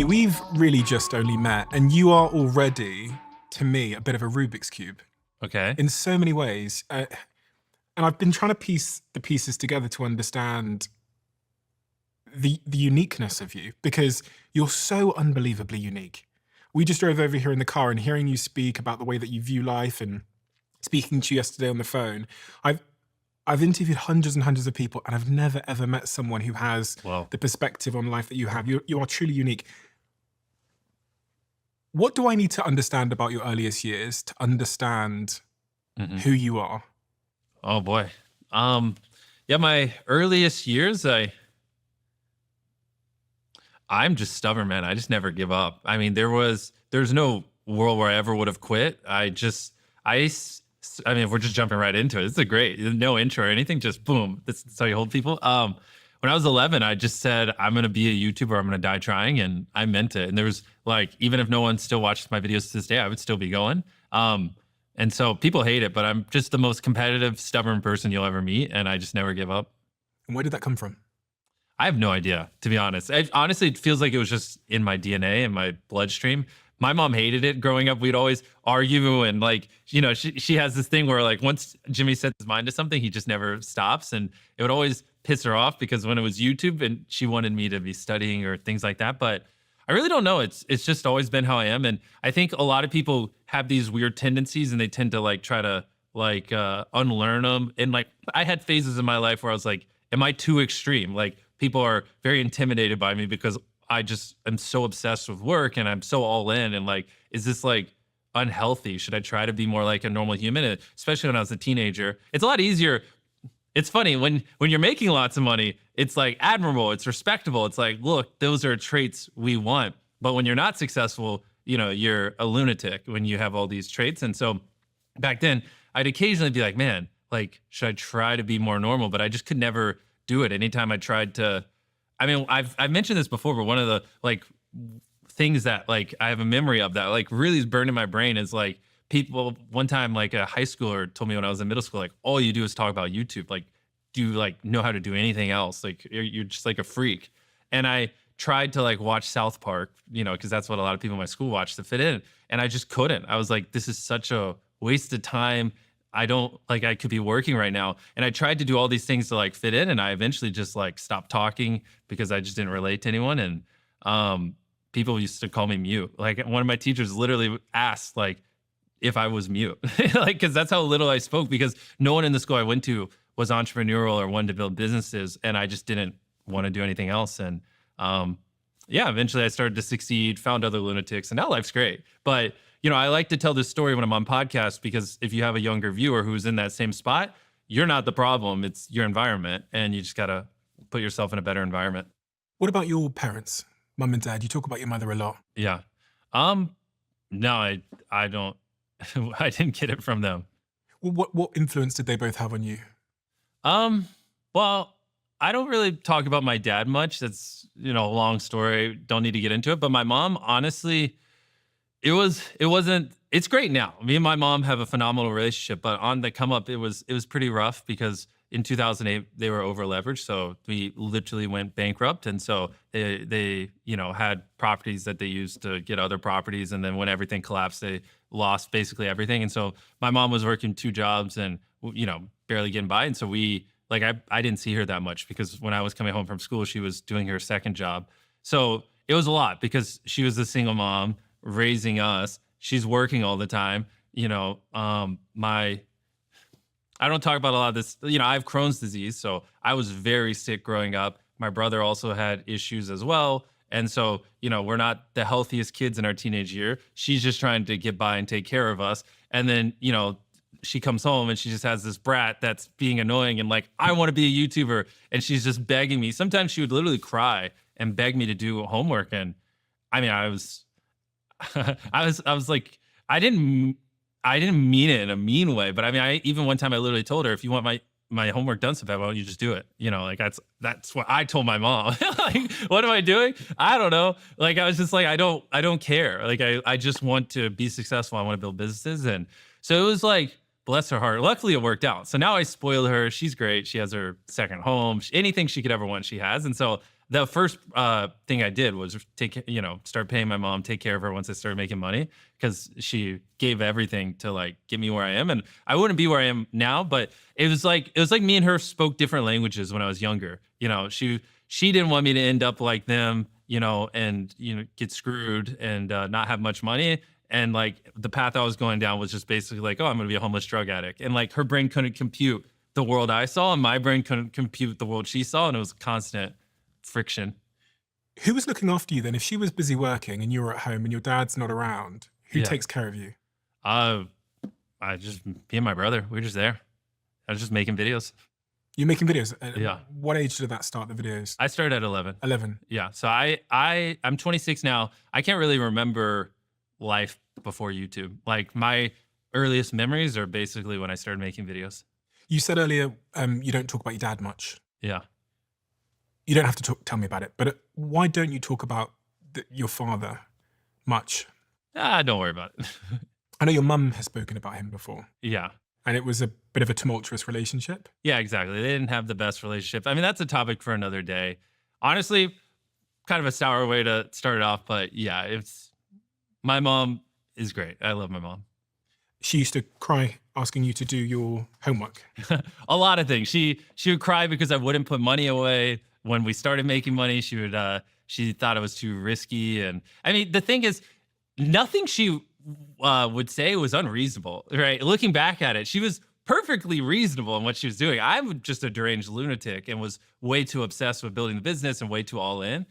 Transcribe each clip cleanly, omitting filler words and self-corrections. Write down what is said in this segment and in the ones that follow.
We've really just only met, and you are already, to me, a bit of a Rubik's Cube Okay. in so many ways. And I've been trying to piece the pieces together to understand the uniqueness of you, because you're so unbelievably unique. We just drove over here in the car, and hearing you speak about the way that you view life, and speaking to you yesterday on the phone, I've I've interviewed hundreds and hundreds of people, and I've never ever met someone who has Well, the perspective on life that you have. You are truly unique. What do I need to understand about your earliest years to understand mhm. who you are? Oh boy. Um, yeah, my earliest years, I'm just stubborn, man. I just never give up. I mean, there's no world where I ever would have quit. I mean, if we're just jumping right into it, it's a great no intro or anything, just boom. That's how you hold people. When I was 11, I just said I'm gonna be a YouTuber. I'm gonna die trying, and I meant it. And there was like, even if no one still watches my videos to this day, I would still be going. And so people hate it, but I'm just the most competitive, stubborn person you'll ever meet, and I just never give up. And where did that come from? I have no idea, to be honest. Honestly, it feels like it was just in my DNA and my bloodstream. My mom hated it growing up. We'd always argue, and like, she has this thing where like once Jimmy sets his mind to something, he just never stops, and it would always piss her off because when it was YouTube and she wanted me to be studying or things like that. But I really don't know. It's just always been how I am, and I think a lot of people have these weird tendencies, and they tend to like try to like unlearn them. And like I had phases in my life where I was like, am I too extreme? Like people are very intimidated by me because I just am so obsessed with work and I'm so all in. And like, is this like unhealthy? Should I try to be more like a normal human? And especially when I was a teenager, it's a lot easier. It's funny when you're making lots of money, it's like admirable, it's respectable. It's like, look, those are traits we want. But when you're not successful, you're a lunatic when you have all these traits. And so back then, I'd occasionally be like, man, like, should I try to be more normal? But I just could never do it. Anytime I tried to, I mean, I've mentioned this before, but one of the like things that like I have a memory of that like really is burned in my brain is like people one time like a high schooler told me when I was in middle school, like all you do is talk about YouTube. Like, do you like know how to do anything else? Like you're just like a freak. And I tried to like watch South Park, because that's what a lot of people in my school watch to fit in. And I just couldn't. I was like, this is such a waste of time. I don't like I could be working right now. And I tried to do all these things to like fit in, and I eventually just like stopped talking because I just didn't relate to anyone. And people used to call me mute. Like one of my teachers literally asked like if I was mute. Like because that's how little I spoke, because no one in the school I went to was entrepreneurial or wanted to build businesses, and I just didn't want to do anything else. And yeah, eventually I started to succeed, found other lunatics, and now life's great. But I like to tell this story when I'm on podcasts, because if you have a younger viewer who's in that same spot, you're not the problem. It's your environment, and you just gotta put yourself in a better environment. What about your parents, mum and dad? You talk about your mother a lot. Yeah. Um. No, I don't. I didn't get it from them. Well, what influence did they both have on you? Um. Well, I don't really talk about my dad much. That's a long story. Don't need to get into it. But my mom, honestly, it's great now. Me and my mom have a phenomenal relationship, but on the come up, it was pretty rough because in 2008 they were over leveraged, so we literally went bankrupt. And so they had properties that they used to get other properties, and then when everything collapsed, they lost basically everything. And so my mom was working two jobs and barely getting by. And so I didn't see her that much, because when I was coming home from school, she was doing her second job. So it was a lot because she was a single mom raising us. She's working all the time. I don't talk about a lot of this. I have Crohn's disease, so I was very sick growing up. My brother also had issues as well. And so, we're not the healthiest kids in our teenage year. She's just trying to get by and take care of us. And then, she comes home and she just has this brat that's being annoying and like, I want to be a YouTuber. And she's just begging me. Sometimes she would literally cry and beg me to do homework. And I mean, I was like, I didn't mean it in a mean way, but I mean, I even one time I literally told her, if you want my homework done so bad, why don't you just do it? Like that's what I told my mom. Like, what am I doing? I don't know. Like, I was just like, I don't care. Like, I just want to be successful. I want to build businesses. And so it was like, bless her heart. Luckily it worked out. So now I spoil her. She's great. She has her second home. Anything she could ever want, she has. And so The first thing I did was start paying my mom, take care of her once I started making money, because she gave everything to like get me where I am, and I wouldn't be where I am now. But it was like me and her spoke different languages when I was younger. She didn't want me to end up like them, and get screwed and not have much money. And like the path I was going down was just basically like, oh, I'm gonna be a homeless drug addict. And like her brain couldn't compute the world I saw, and my brain couldn't compute the world she saw, and it was constant friction. Who was looking after you then? If she was busy working and you were at home and your dad's not around, who Yeah. takes care of you? Uh, I just me and my brother, we were just there. I was just making videos. You're making videos. Yeah. What age did that start, the videos? I started at 11. 11. Yeah. So I'm 26 now. I can't really remember life before YouTube. Like my earliest memories are basically when I started making videos. You said earlier you don't talk about your dad much. Yeah. You don't have to tell me about it, but why don't you talk about your father much? Don't worry about it. I know your mum has spoken about him before, Yeah. and it was a bit of a tumultuous relationship. Yeah, exactly. They didn't have the best relationship. I mean, that's a topic for another day. Honestly, kind of a sour way to start it off, but yeah, my mom is great. I love my mom. She used to cry asking you to do your homework. A lot of things. She would cry because I wouldn't put money away. When we started making money, she thought it was too risky. And I mean, the thing is, nothing she would say was unreasonable, right? Looking back at it, she was perfectly reasonable in what she was doing. I'm just a deranged lunatic and was way too obsessed with building the business and way too all in.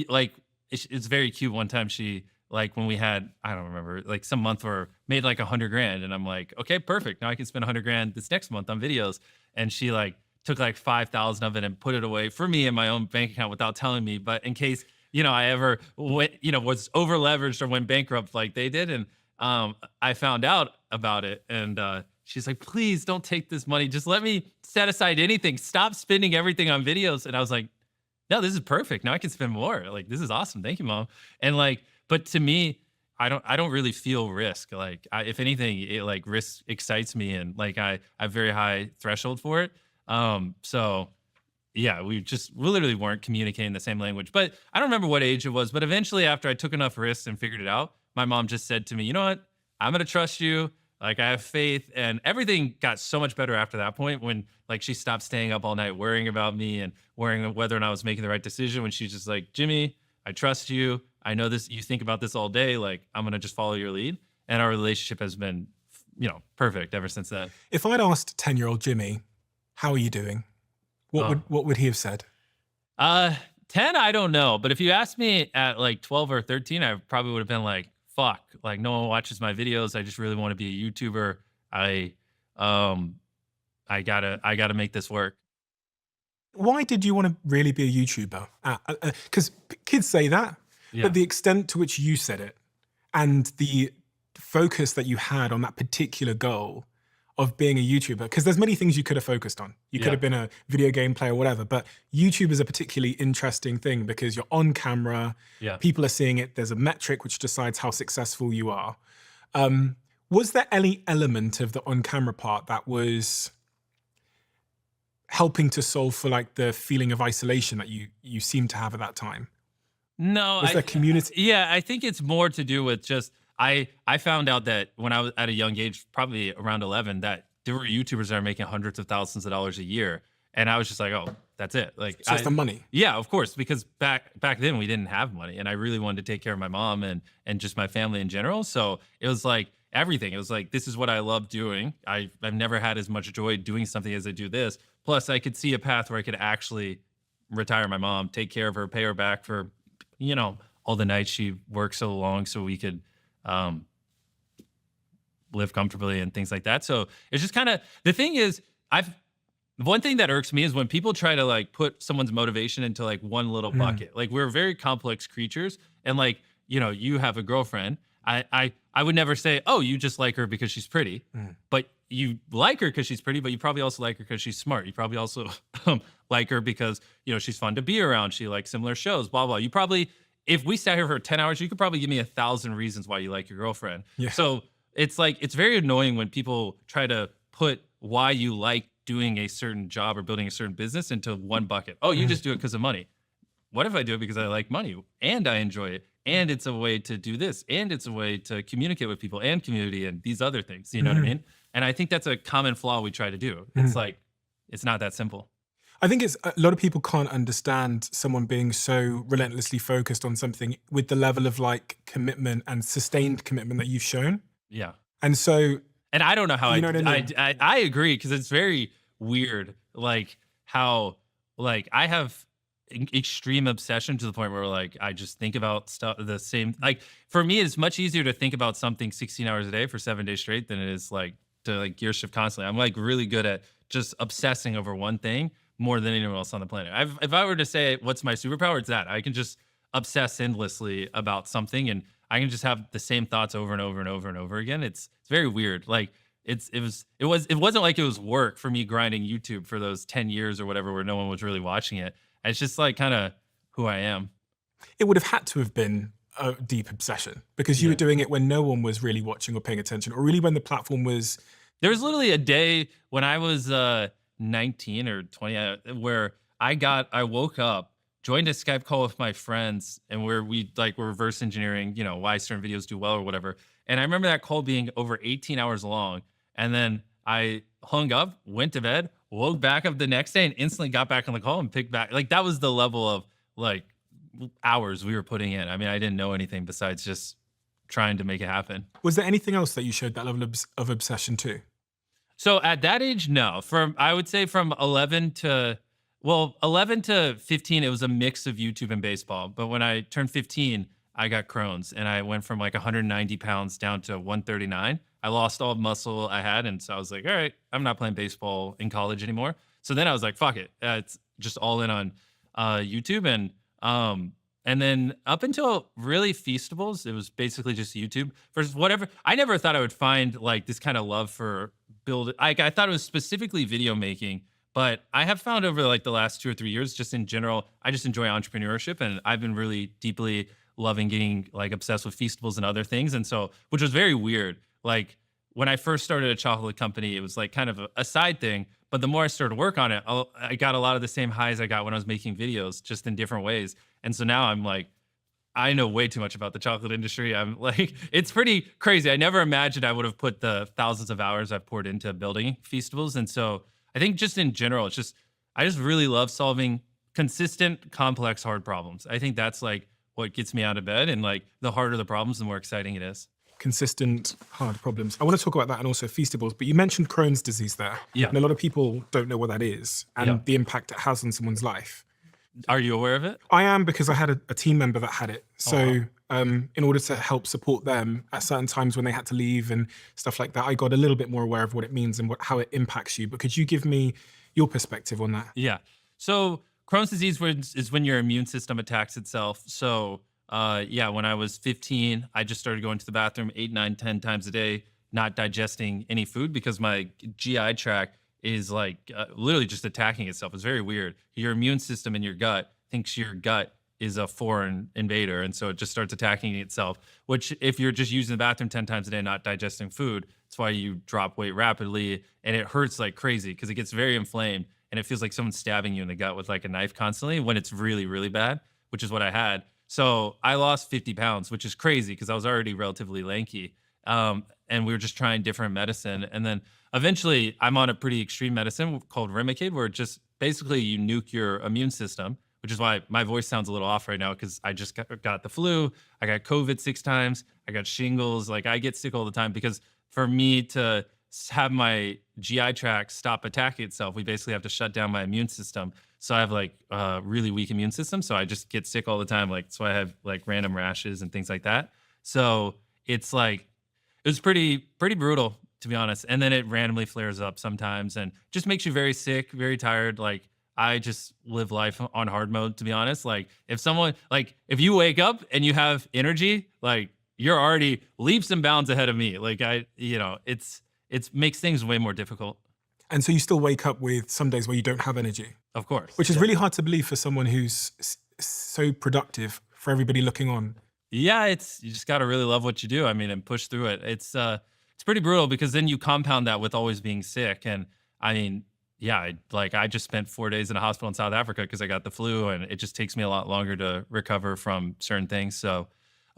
Like it's very cute. One time she, like, when we had, I don't remember, like some month where made like 100 grand, and I'm like, okay, perfect. Now I can spend 100 grand this next month on videos. And she like took like 5,000 of it and put it away for me in my own bank account without telling me. But in case, I ever went, was over leveraged or went bankrupt like they did. And I found out about it. And she's like, please don't take this money. Just let me set aside anything. Stop spending everything on videos. And I was like, no, this is perfect. Now I can spend more. Like, this is awesome. Thank you, mom. And like, but to me, I don't really feel risk. Like, if anything, it like risk excites me, and like I have very high threshold for it. So yeah, we literally weren't communicating the same language. But I don't remember what age it was. But eventually, after I took enough risks and figured it out, my mom just said to me, you know what? I'm gonna trust you. Like, I have faith, and everything got so much better after that point, when like she stopped staying up all night worrying about me and worrying whether or not I was making the right decision. When she's just like, Jimmy, I trust you. I know this. You think about this all day. Like, I'm gonna just follow your lead, and our relationship has been, perfect ever since then. If I'd asked 10-year-old Jimmy, how are you doing? What would he have said? 10, I don't know. But if you asked me at like 12 or 13, I probably would have been like, fuck, like no one watches my videos. I just really want to be a YouTuber. I gotta make this work. Why did you want to really be a YouTuber? Because kids say that, Yeah. but the extent to which you said it and the focus that you had on that particular goal of being a YouTuber, because there's many things you could have focused on. You could Yeah. have been a video game player or whatever, but YouTube is a particularly interesting thing because you're on camera, Yeah. people are seeing it, there's a metric which decides how successful you are. Was there any element of the on-camera part that was helping to solve for like the feeling of isolation that you seemed to have at that time? No, Was there community? Yeah, I think it's more to do with just I found out that when I was at a young age, probably around 11, that there were YouTubers that are making hundreds of thousands of dollars a year, and I was just like, oh, that's it. Like, So it's the money. yeah, of course, because back then we didn't have money, and I really wanted to take care of my mom and just my family in general. So it was like everything. It was like, this is what I love doing. I've never had as much joy doing something as I do this. Plus, I could see a path where I could actually retire my mom, take care of her, pay her back for all the nights she worked so long, so we could live comfortably and things like that. So it's just kind of, the thing is, one thing that irks me is when people try to like put someone's motivation into like one little bucket. Like, we're very complex creatures, and like, you have a girlfriend. I would never say, oh, you just like her because she's pretty, but you like her because she's pretty, but you probably also like her because she's smart. You probably also like her because, she's fun to be around. She likes similar shows, blah, blah. You probably, if we sat here for 10 hours, you could probably give me 1,000 reasons why you like your girlfriend. Yeah. So it's like, it's very annoying when people try to put why you like doing a certain job or building a certain business into one bucket. Oh, you just do it because of money. What if I do it because I like money and I enjoy it and it's a way to do this and it's a way to communicate with people and community and these other things, you know what I mean? And I think that's a common flaw we try to do. It's like, it's not that simple. I think it's a lot of people can't understand someone being so relentlessly focused on something with the level of like commitment and sustained commitment that you've shown. Yeah. And so, And I don't know how you know what I mean? I agree because it's very weird, like how like I have extreme obsession to the point where like I just think about stuff the same. Like for me, it's much easier to think about something 16 hours a day for 7 days straight than it is like to like gear shift constantly. I'm like really good at just obsessing over one thing more than anyone else on the planet. If I were to say what's my superpower, it's that I can just obsess endlessly about something and I can just have the same thoughts over and over and over and over again. It's very weird. Like it wasn't like it was work for me grinding YouTube for those 10 years or whatever where no one was really watching it. It's just like kind of who I am. It would have had to have been a deep obsession because you Yeah. were doing it when no one was really watching or paying attention, or really when the platform was. There was literally a day when I was 19 or 20 where I woke up, joined a Skype call with my friends, and where we like were reverse engineering, you know, why certain videos do well or whatever. And I remember that call being over 18 hours long. And then I hung up, went to bed, woke back up the next day, and instantly got back on the call and picked back. Like that was the level of like hours we were putting in. I mean, I didn't know anything besides just trying to make it happen. Was there anything else that you showed that level of obsession to? So at that age, no. From I would say from 11 to 15, it was a mix of YouTube and baseball. But when I turned 15, I got Crohn's and I went from like 190 pounds down to 139. I lost all the muscle I had, and so I was like, all right, I'm not playing baseball in college anymore. So then I was like, fuck it, it's just all in on YouTube, and then up until really Feastables, it was basically just YouTube. For whatever, I never thought I would find like this kind of love for I thought it was specifically video making, but I have found over like the last 2 or 3 years, just in general, I just enjoy entrepreneurship, and I've been really deeply loving getting like obsessed with Feastables and other things, and so which was very weird. Like when I first started a chocolate company, it was like kind of a side thing. But the more I started to work on it, I got a lot of the same highs I got when I was making videos, just in different ways. And so now I'm like, I know way too much about the chocolate industry. I'm like, it's pretty crazy. I never imagined I would have put the thousands of hours I've poured into building Feastables. And so I think just in general, I just really love solving consistent, complex, hard problems. I think that's like what gets me out of bed. And like the harder the problems, the more exciting it is. Consistent, hard problems. I want to talk about that and also Feastables, but you mentioned Crohn's disease there. Yeah. And a lot of people don't know what that is and Yeah. the impact it has on someone's life. Are you aware of it? I am, because I had a team member that had it. So wow. in order to help support them at certain times when they had to leave and stuff like that, I got a little bit more aware of what it means and how it impacts you. But could you give me your perspective on that? Yeah. So Crohn's disease is when your immune system attacks itself. So yeah, when I was 15, I just started going to the bathroom 8, 9, 10 times a day, not digesting any food because my GI tract is like literally just attacking itself. It's very weird. Your immune system in your gut thinks your gut is a foreign invader. And so it just starts attacking itself, which if you're just using the bathroom 10 times a day, not digesting food, that's why you drop weight rapidly. And it hurts like crazy because it gets very inflamed and it feels like someone's stabbing you in the gut with like a knife constantly when it's really, really bad, which is what I had. So I lost 50 pounds, which is crazy because I was already relatively lanky. And we were just trying different medicine. And then eventually I'm on a pretty extreme medicine called Remicade, where it just basically you nuke your immune system, which is why my voice sounds a little off right now because I just got the flu. I got COVID 6 times. I got shingles. Like I get sick all the time because for me to have my GI tract stop attacking itself, we basically have to shut down my immune system. So I have like a really weak immune system. So I just get sick all the time. Like, so I have like random rashes and things like that. So it's like, it was pretty brutal, to be honest. And then it randomly flares up sometimes and just makes you very sick, very tired. Like I just live life on hard mode, to be honest. Like if you wake up and you have energy, like you're already leaps and bounds ahead of me. Like it makes things way more difficult. And so you still wake up with some days where you don't have energy, Of course. which is really hard to believe for someone who's so productive for everybody looking on. Yeah, you just gotta really love what you do. I mean, and push through it. It's pretty brutal because then you compound that with always being sick. And I mean, yeah, I just spent 4 days in a hospital in South Africa because I got the flu, and it just takes me a lot longer to recover from certain things. So,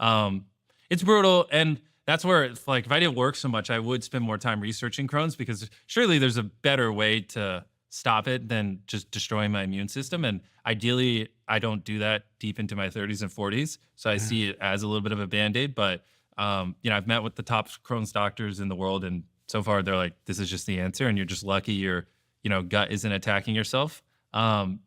um, it's brutal, and that's where it's like if I didn't work so much, I would spend more time researching Crohn's because surely there's a better way to stop it than just destroying my immune system. And ideally, I don't do that deep into my 30s and 40s, so I Mm. see it as a little bit of a band-aid. But I've met with the top Crohn's doctors in the world, and so far they're like, "This is just the answer, and you're just lucky your gut isn't attacking yourself." Um,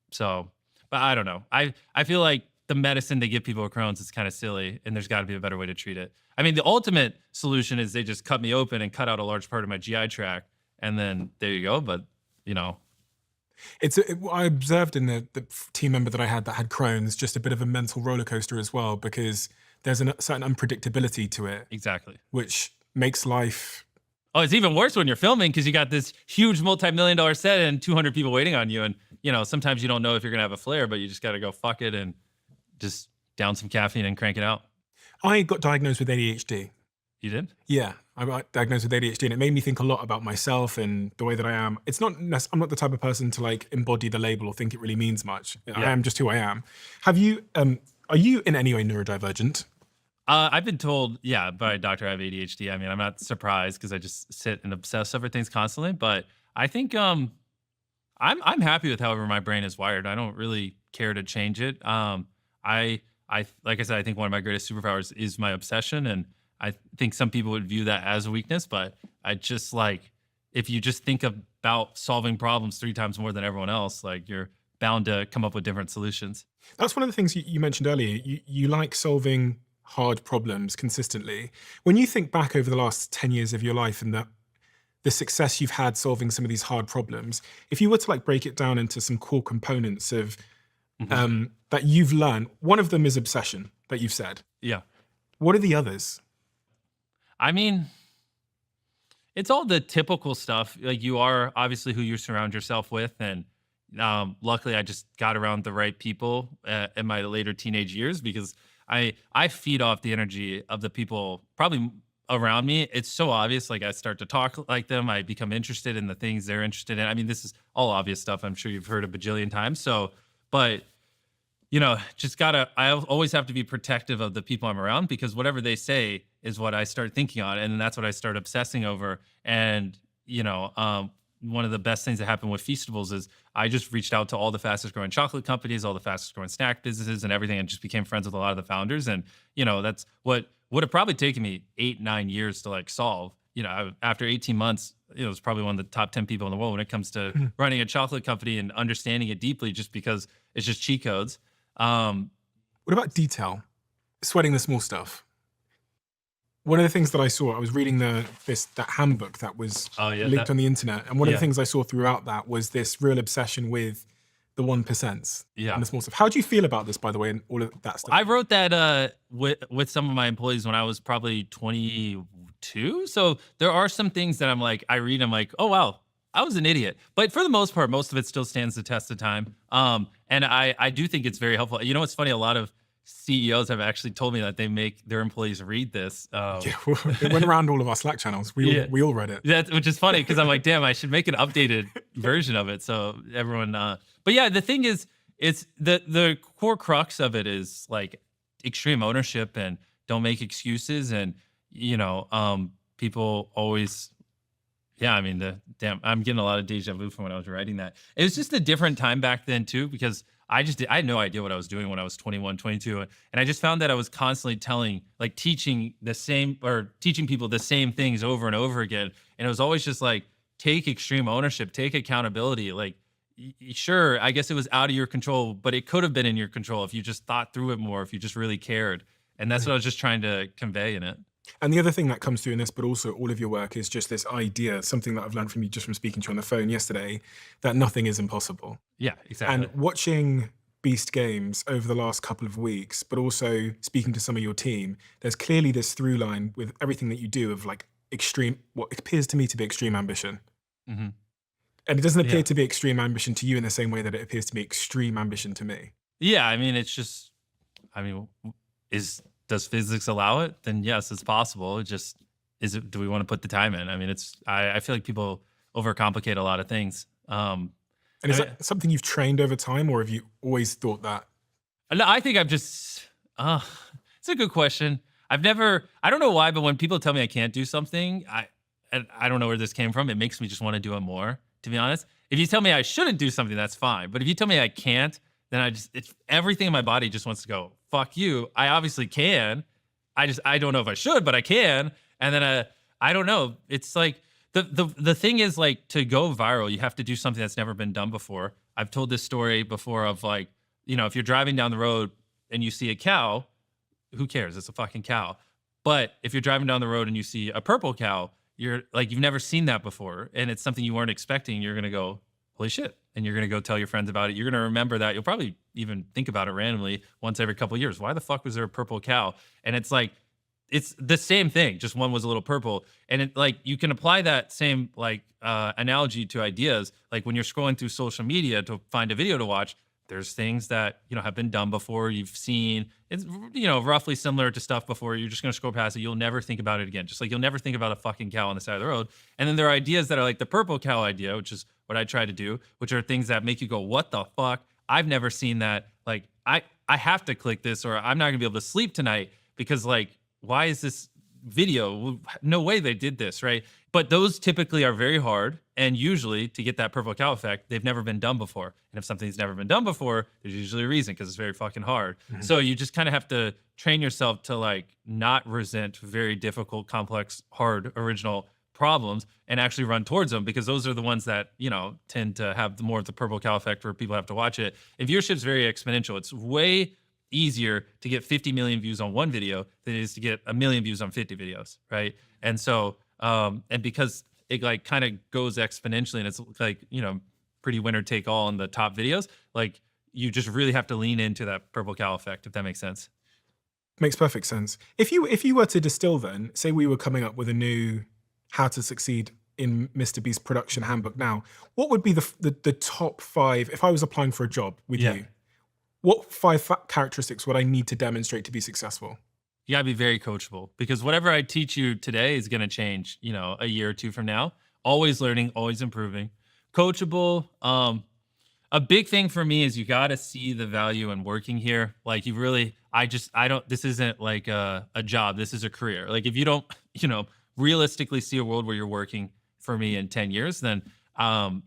so, but I don't know. I feel like the medicine they give people with Crohn's is kind of silly, and there's got to be a better way to treat it. I mean, the ultimate solution is they just cut me open and cut out a large part of my GI tract, and then there you go. But you know, I observed in the team member that I had that had Crohn's just a bit of a mental roller coaster as well, because there's a certain unpredictability to it, exactly. which makes life. Oh, it's even worse when you're filming because you got this huge multi-million dollar set and 200 people waiting on you. And, sometimes you don't know if you're going to have a flare, but you just got to go fuck it and just down some caffeine and crank it out. I got diagnosed with ADHD. You did? Yeah, I got diagnosed with ADHD, and it made me think a lot about myself and the way that I am. I'm not the type of person to like embody the label or think it really means much. I Yeah. am just who I am. Are you in any way neurodivergent? I've been told, yeah, by a doctor I have ADHD. I mean, I'm not surprised because I just sit and obsess over things constantly. But I think I'm happy with however my brain is wired. I don't really care to change it. I like I said, I think one of my greatest superpowers is my obsession, and I think some people would view that as a weakness. But I just like if you just think about solving problems 3 times more than everyone else, like you're bound to come up with different solutions. That's one of the things you mentioned earlier. You like solving hard problems consistently. When you think back over the last 10 years of your life and the success you've had solving some of these hard problems, if you were to like break it down into some core components of Mhm. that you've learned, one of them is obsession that you've said. Yeah. What are the others? I mean, it's all the typical stuff. Like you are obviously who you surround yourself with, and luckily I just got around the right people in my later teenage years because I feed off the energy of the people probably around me. It's so obvious. Like I start to talk like them. I become interested in the things they're interested in. I mean, this is all obvious stuff. I'm sure you've heard a bajillion times. So, but just gotta, always have to be protective of the people I'm around because whatever they say is what I start thinking on. And then that's what I start obsessing over. And, one of the best things that happened with Feastables is I just reached out to all the fastest growing chocolate companies, all the fastest growing snack businesses and everything, and just became friends with a lot of the founders. And, that's what would have probably taken me 8, 9 years to like solve. After 18 months, it was probably one of the top 10 people in the world when it comes to running a chocolate company and understanding it deeply just because it's just cheat codes. What about detail? Sweating the small stuff. One of the things that I saw, I was reading that handbook that was Oh yeah, leaked on the internet, and one of the yeah, things I saw throughout that was this real obsession with the 1% yeah. and the small stuff. How do you feel about this, by the way, and all of that stuff? I wrote that with some of my employees when I was probably 22. So there are some things that I'm like, I read, I'm like, oh wow, I was an idiot. But for the most part, most of it still stands the test of time. And I do think it's very helpful. You know, what's funny? A lot of CEOs have actually told me that they make their employees read this. Yeah, it went around all of our Slack channels. Yeah. We all read it. Which is funny because I'm like, damn, I should make an updated version of it so everyone. But yeah, the thing is, it's the core crux of it is like extreme ownership and don't make excuses, and people always. Yeah, I mean, I'm getting a lot of deja vu from when I was writing that. It was just a different time back then too, because I had no idea what I was doing when I was 21, 22. And I just found that I was constantly teaching people the same things over and over again. And it was always just like, take extreme ownership, take accountability. Like, sure, I guess it was out of your control, but it could have been in your control if you just thought through it more, if you just really cared. And that's what I was just trying to convey in it. And the other thing that comes through in this, but also all of your work, is just this idea, something that I've learned from you just from speaking to you on the phone yesterday, that nothing is impossible. Yeah, exactly. And watching Beast Games over the last couple of weeks, but also speaking to some of your team, there's clearly this through line with everything that you do of like what appears to me to be extreme ambition. Hmm. And it doesn't appear Yeah. to be extreme ambition to you in the same way that it appears to be extreme ambition to me. Yeah, I mean, it's just, I mean, does physics allow it? Then yes, it's possible. It just do we want to put the time in? I mean, I feel like people overcomplicate a lot of things. And I is mean, that something you've trained over time, or have you always thought that? no, I think I've just, it's a good question. I don't know why, but when people tell me I can't do something, and I don't know where this came from. It makes me just want to do it more, to be honest. If you tell me I shouldn't do something, that's fine. But if you tell me I can't, then it's everything in my body just wants to go, fuck you. I obviously can. I don't know if I should, but I can. And then, I don't know. It's like, the thing is, like, to go viral, you have to do something that's never been done before. I've told this story before of, like, if you're driving down the road and you see a cow, who cares? It's a fucking cow. But if you're driving down the road and you see a purple cow, you're like, you've never seen that before. And it's something you weren't expecting. You're going to go, holy shit. And you're going to go tell your friends about it. You're going to remember that. You'll probably even think about it randomly once every couple of years. Why the fuck was there a purple cow? And it's like, it's the same thing, just one was a little purple. And it, like, you can apply that same, like, analogy to ideas. Like, when you're scrolling through social media to find a video to watch, there's things that have been done before, you've seen. It's roughly similar to stuff before. You're just going to scroll past it. You'll never think about it again. Just like you'll never think about a fucking cow on the side of the road. And then there are ideas that are like the purple cow idea, which is what I try to do, which are things that make you go, what the fuck? I've never seen that. Like, I have to click this, or I'm not gonna be able to sleep tonight because, like, why is this video? No way they did this, right? But those typically are very hard. And usually, to get that purple cow effect, they've never been done before. And if something's never been done before, there's usually a reason, because it's very fucking hard. So you just kind of have to train yourself to, like, not resent very difficult, complex, hard, original problems and actually run towards them, because those are the ones that, tend to have more of the purple cow effect where people have to watch it. And viewership's very exponential. It's way easier to get 50 million views on one video than it is to get a million views on 50 videos, right? And so, and because it, like, kind of goes exponentially, and it's like, pretty winner take all on the top videos, like, you just really have to lean into that purple cow effect, if that makes sense. Makes perfect sense. If you were to distill, then, say we were coming up with a new how to succeed in Mr. Beast production handbook now, what would be the top five, if I was applying for a job with Yeah. you, what five characteristics would I need to demonstrate to be successful? You gotta be very coachable, because whatever I teach you today is gonna change, a year or two from now. Always learning, always improving. Coachable. A big thing for me is you gotta see the value in working here. Like, you really, I don't, this isn't like a job. This is a career. Like, if you don't, realistically see a world where you're working for me in 10 years, then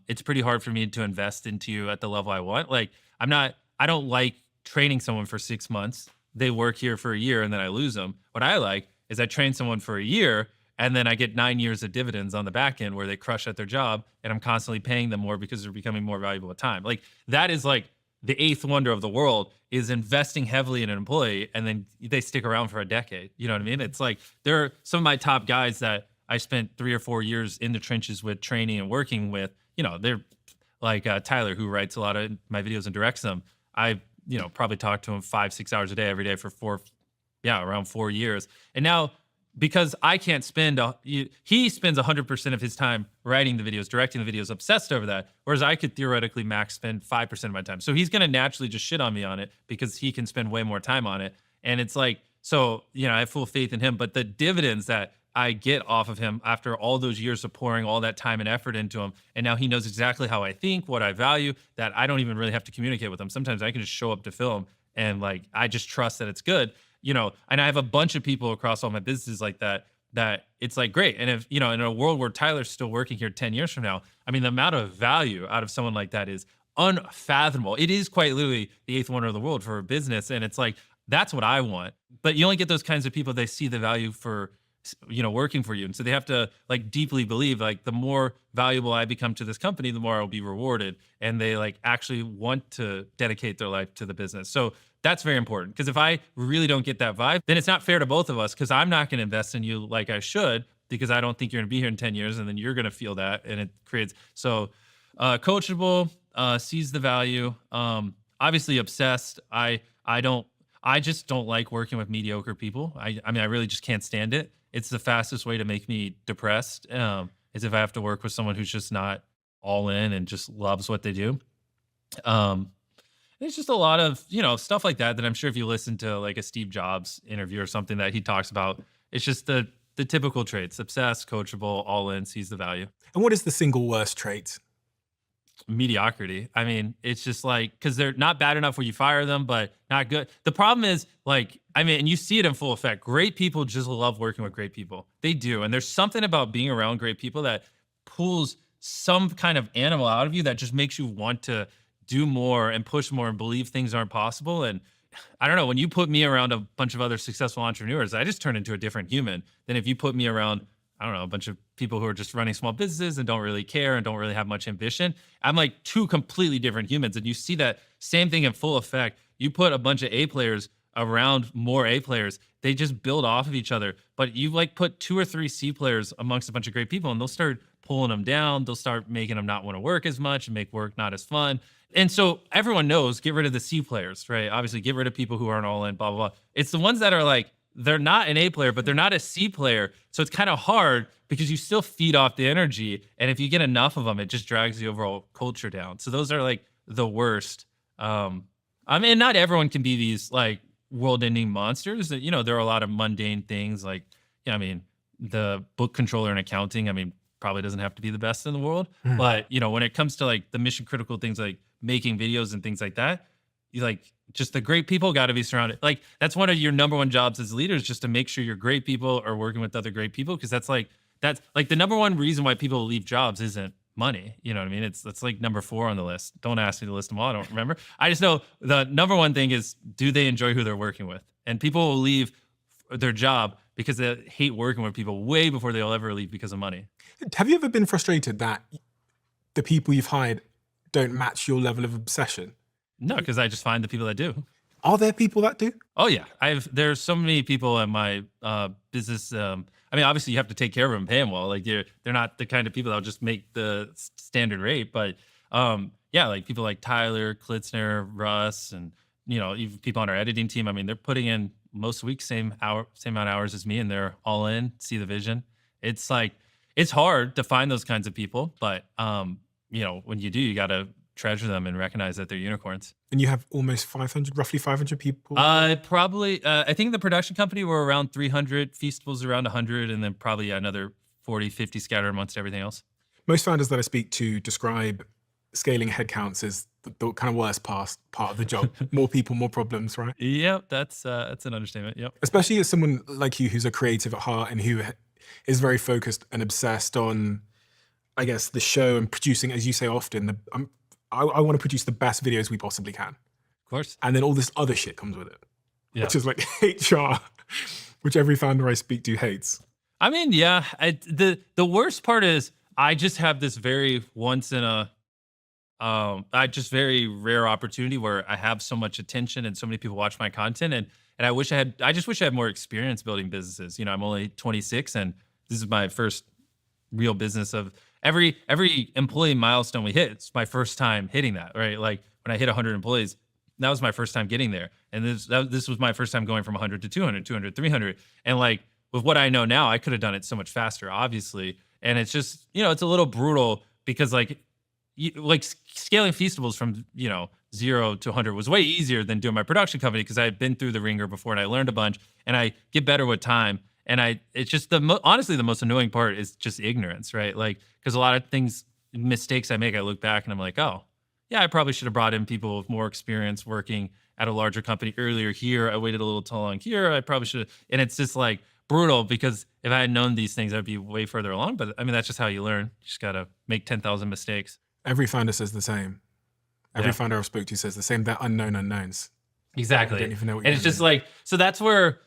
it's pretty hard for me to invest into you at the level I want. Like, I don't like training someone for 6 months. They work here for a year and then I lose them. What I like is I train someone for a year and then I get 9 years of dividends on the back end where they crush at their job, and I'm constantly paying them more because they're becoming more valuable with time. Like, that is like the eighth wonder of the world, is investing heavily in an employee and then they stick around for a decade. You know what I mean? It's like, there are some of my top guys that I spent 3 or 4 years in the trenches with, training and working with. They're like Tyler, who writes a lot of my videos and directs them. I, probably talk to him 5-6 hours a day every day for around 4 years. And now, because I can't spend, he spends 100% of his time writing the videos, directing the videos, obsessed over that. Whereas I could theoretically max spend 5% of my time. So he's going to naturally just shit on me on it because he can spend way more time on it. And it's like, so, I have full faith in him, but the dividends that I get off of him after all those years of pouring all that time and effort into him, and now he knows exactly how I think, what I value, that I don't even really have to communicate with him. Sometimes I can just show up to film and, like, I just trust that it's good. And I have a bunch of people across all my businesses like that it's like, great. And if, in a world where Tyler's still working here 10 years from now, I mean, the amount of value out of someone like that is unfathomable. It is quite literally the eighth wonder of the world for a business. And it's like, that's what I want. But you only get those kinds of people, they see the value for, working for you. And so they have to, like, deeply believe, like, the more valuable I become to this company, the more I'll be rewarded. And they, like, actually want to dedicate their life to the business. So that's very important, because if I really don't get that vibe, then it's not fair to both of us, because I'm not going to invest in you like I should, because I don't think you're going to be here in 10 years, and then you're going to feel that, and it creates, so coachable, sees the value, obviously obsessed. I just don't like working with mediocre people. I mean, I really just can't stand it. It's the fastest way to make me depressed, is if I have to work with someone who's just not all in and just loves what they do. There's just a lot of, stuff like that I'm sure if you listen to, like, a Steve Jobs interview or something that he talks about, it's just the typical traits: obsessed, coachable, all in, sees the value. And what is the single worst trait? Mediocrity. I mean, it's just like because they're not bad enough where you fire them, but not good. The problem is like, I mean, and you see it in full effect. Great people just love working with great people. They do. And there's something about being around great people that pulls some kind of animal out of you that just makes you want to do more and push more and believe things aren't possible. And I don't know, when you put me around a bunch of other successful entrepreneurs, I just turn into a different human than if you put me around, I don't know, a bunch of people who are just running small businesses and don't really care and don't really have much ambition. I'm like two completely different humans. And you see that same thing in full effect. You put a bunch of A players around more A players, they just build off of each other. But you like put 2 or 3 C players amongst a bunch of great people and they'll start pulling them down. They'll start making them not want to work as much and make work not as fun. And so everyone knows, get rid of the C players, right? Obviously, get rid of people who aren't all in, blah, blah, blah. It's the ones that are like, they're not an A player, but they're not a C player. So it's kind of hard because you still feed off the energy. And if you get enough of them, it just drags the overall culture down. So those are like the worst. I mean, not everyone can be these like world-ending monsters. You know, there are a lot of mundane things like, yeah, I mean, the book controller in accounting, I mean, probably doesn't have to be the best in the world. But, you know, when it comes to like the mission critical things like making videos and things like that, you like just the great people got to be surrounded. Like that's one of your number one jobs as leaders, just to make sure your great people are working with other great people. Cause that's like the number one reason why people leave jobs isn't money. You know what I mean? That's like number 4 on the list. Don't ask me to list them all. I don't remember. I just know the number one thing is, do they enjoy who they're working with? And people will leave their job because they hate working with people way before they'll ever leave because of money. Have you ever been frustrated that the people you've hired don't match your level of obsession? No, because I just find the people that do. Are there people that do? Oh yeah, there's so many people in my business. I mean, obviously you have to take care of them, pay them well. Like they're not the kind of people that'll just make the standard rate. But yeah, like people like Tyler, Klitzner, Russ, and you know, even people on our editing team. I mean, they're putting in most weeks same amount of hours as me, and they're all in, see the vision. It's like it's hard to find those kinds of people, but you know, when you do, you got to treasure them and recognize that they're unicorns. And you have almost 500, roughly 500 people? Probably, I think the production company were around 300, Feastables around 100, and then probably another 40, 50 scattered amongst everything else. Most founders that I speak to describe scaling headcounts as the kind of worst part of the job. More people, more problems, right? Yep, that's an understatement. Yep. Especially as someone like you who's a creative at heart and who is very focused and obsessed on, I guess, the show and producing, as you say often, I want to produce the best videos we possibly can. Of course. And then all this other shit comes with it, Yeah. which is like HR, which every founder I speak to hates. I mean, yeah, the worst part is I just have this very very rare opportunity where I have so much attention and so many people watch my content. And I just wish I had more experience building businesses. You know, I'm only 26 and this is my first real business. Of every employee milestone we hit, it's my first time hitting that, right? Like when I hit 100 employees, that was my first time getting there. And this was my first time going from 100 to 200, 200, 300. And like with what I know now, I could have done it so much faster, obviously. And it's just, you know, it's a little brutal because like scaling Feastables from, you know, 0 to 100 was way easier than doing my production company because I had been through the ringer before and I learned a bunch and I get better with time. And it's just honestly, the most annoying part is just ignorance, right? Like, because a lot of mistakes I make, I look back and I'm like, oh, yeah, I probably should have brought in people with more experience working at a larger company earlier here. I waited a little too long here. I probably should have. And it's just like brutal because if I had known these things, I'd be way further along. But I mean, that's just how you learn. You just got to make 10,000 mistakes. Every founder says the same. Every founder I've spoke to says the same. They're unknown unknowns. Exactly. I don't even know what and it's just like, so that's where,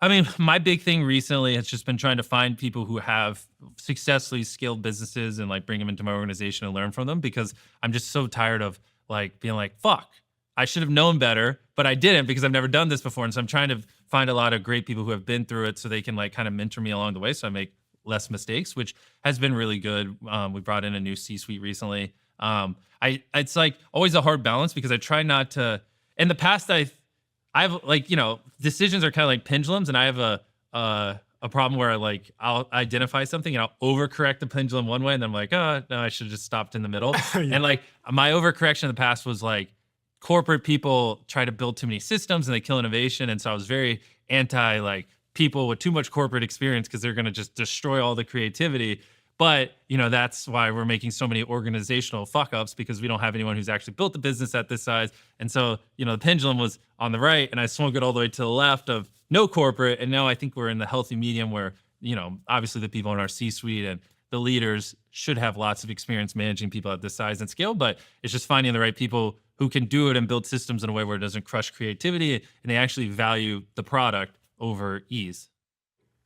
I mean, my big thing recently has just been trying to find people who have successfully scaled businesses and like bring them into my organization and learn from them because I'm just so tired of like being like, fuck, I should have known better, but I didn't because I've never done this before. And so I'm trying to find a lot of great people who have been through it so they can like kind of mentor me along the way so I make less mistakes, which has been really good. We brought in a new C-suite recently. It's like always a hard balance because I try not to, in the past I've like, you know, decisions are kind of like pendulums and I have a problem where I'll identify something and I'll overcorrect the pendulum one way and then I'm like, oh, no, I should have just stopped in the middle. Yeah. And like my overcorrection in the past was like corporate people try to build too many systems and they kill innovation. And so I was very anti like people with too much corporate experience because they're going to just destroy all the creativity. But, you know, that's why we're making so many organizational fuck ups, because we don't have anyone who's actually built the business at this size. And so, you know, the pendulum was on the right and I swung it all the way to the left of no corporate. And now I think we're in the healthy medium where, you know, obviously the people in our C suite and the leaders should have lots of experience managing people at this size and scale, but it's just finding the right people who can do it and build systems in a way where it doesn't crush creativity and they actually value the product over ease.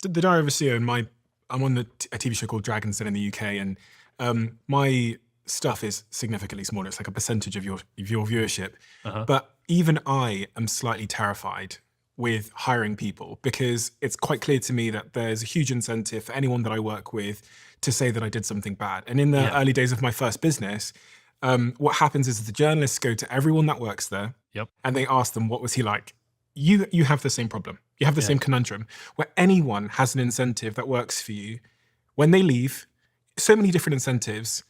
The Diary of a CEO, and I'm on a TV show called Dragon's Den in the UK, and my stuff is significantly smaller. It's like a percentage of your viewership. But even I am slightly terrified with hiring people, because it's quite clear to me that there's a huge incentive for anyone that I work with to say that I did something bad. And in the early days of my first business, what happens is the journalists go to everyone that works there and they ask them, what was he like? You have the same problem. You have the same conundrum where anyone has an incentive that works for you. When they leave, so many different incentives